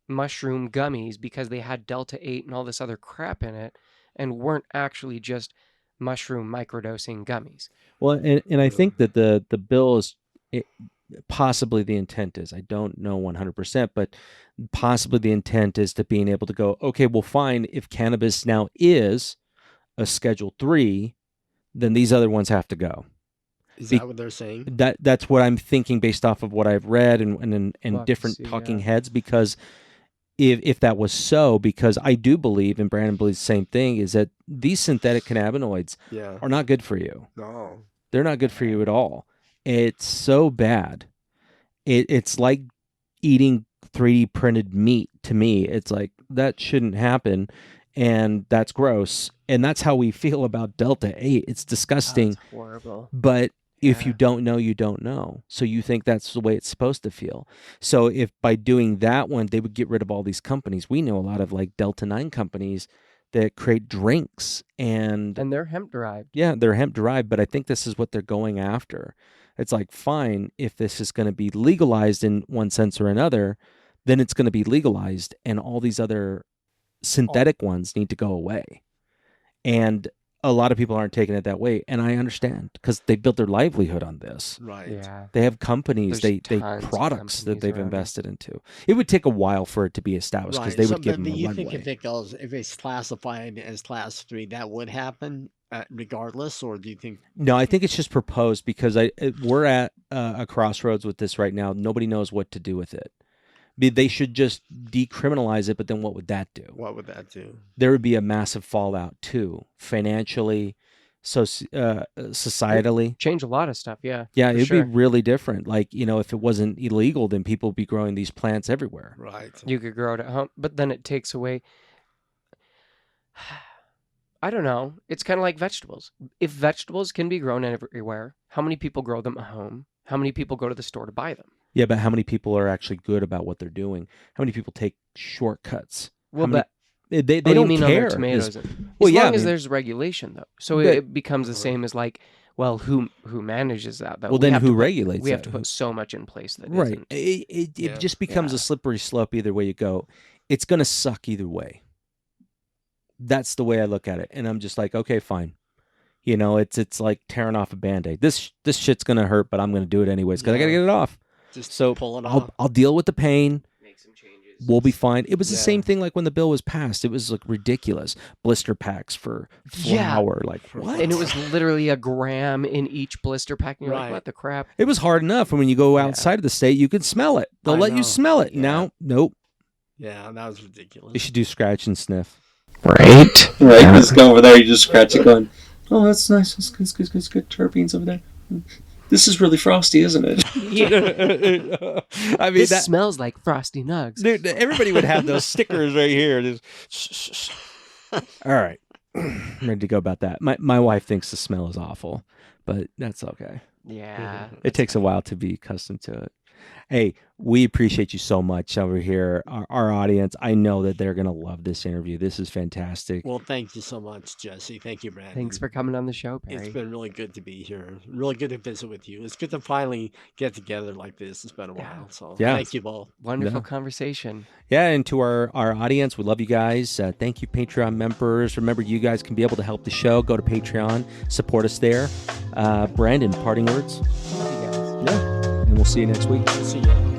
mushroom gummies because they had Delta 8 and all this other crap in it and weren't actually just mushroom microdosing gummies. Well, and I think that the bill is possibly the intent is, I don't know 100%, but possibly the intent is to being able to go, okay, well, fine, if cannabis now is a Schedule 3, then these other ones have to go. Is that what they're saying? That's what I'm thinking based off of what I've read and different talking heads, because if that was so, because I do believe, and Brandon believes the same thing, is that these synthetic cannabinoids are not good for you. No. They're not good for you at all. It's so bad. It's like eating 3D printed meat to me. It's like, that shouldn't happen. And that's gross. And that's how we feel about Delta 8. It's disgusting. That's horrible. But if you don't know, you don't know. So you think that's the way it's supposed to feel. So if by doing that one, they would get rid of all these companies. We know a lot of like Delta 9 companies that create drinks. And they're hemp derived. Yeah, they're hemp derived. But I think this is what they're going after. It's like, fine, if this is going to be legalized in one sense or another, then it's going to be legalized. And all these other synthetic ones need to go away. And a lot of people aren't taking it that way, and I understand, because they built their livelihood on this. Right. Yeah. They have companies, There's they tons of products that companies they've around it. invested into. It would take a while for it to be established, because they would give them but a you runway. think if it's classified as Class 3, that would happen regardless, or do you think? No, I think it's just proposed because we're at a crossroads with this right now. Nobody knows what to do with it. They should just decriminalize it, but then what would that do? What would that do? There would be a massive fallout too, financially, societally. Change a lot of stuff, yeah. Yeah, for it'd sure. be really different. Like, if it wasn't illegal, then people would be growing these plants everywhere. Right. You could grow it at home, but then it takes away. I don't know. It's kind of like vegetables. If vegetables can be grown everywhere, how many people grow them at home? How many people go to the store to buy them? Yeah, but how many people are actually good about what they're doing? How many people take shortcuts? Well, How many- but they what do you don't mean care. on their tomatoes? As Well, yeah, long I as mean- there's regulation, though, so But- it becomes the same as like, well, who manages that? Though Well, We then have who to put- regulates We have that? to put so much in place that Right. isn't. It Yeah. just becomes Yeah. a slippery slope either way you go. It's going to suck either way. That's the way I look at it. And I'm just like, okay, fine. It's like tearing off a Band-Aid. This shit's going to hurt, but I'm going to do it anyways because I got to Yeah. get it off. Just So pull it off. I'll deal with the pain. Make some changes. We'll be fine. It was the Yeah. same thing like when the bill was passed. It was like ridiculous. Blister packs for Yeah. flour. Like, what? And it was literally a gram in each blister pack. And you're like, Right. what the crap? It was hard enough. And when you go Yeah. outside of the state, you can smell it. They'll I let you know. smell it. Yeah. Now, nope. Yeah, that was ridiculous. You should do scratch and sniff. Right. Right, just go over there, you just scratch it going, oh, that's nice, that's good terpenes over there. This is really frosty, isn't it? I mean, This smells like Frosty Nugs. dude, everybody would have those stickers right here. Just, shh. All right, I'm ready to go about that. My wife thinks the smell is awful, but that's okay. Yeah. It takes a while to be accustomed to it. Hey, we appreciate you so much over here. Our audience, I know that they're going to love this interview. This is fantastic. Well, thank you so much, Jesse. Thank you, Brandon. Thanks for coming on the show, Perry. It's been really good to be here. Really good to visit with you. It's good to finally get together like this. It's been a while. So Yeah. thank you both. Wonderful Yeah. conversation. Yeah, and to our audience, we love you guys. Thank you, Patreon members. Remember, you guys can be able to help the show. Go to Patreon, support us there. Brandon, parting words? Love you guys. Yeah. And we'll see you next week. See ya.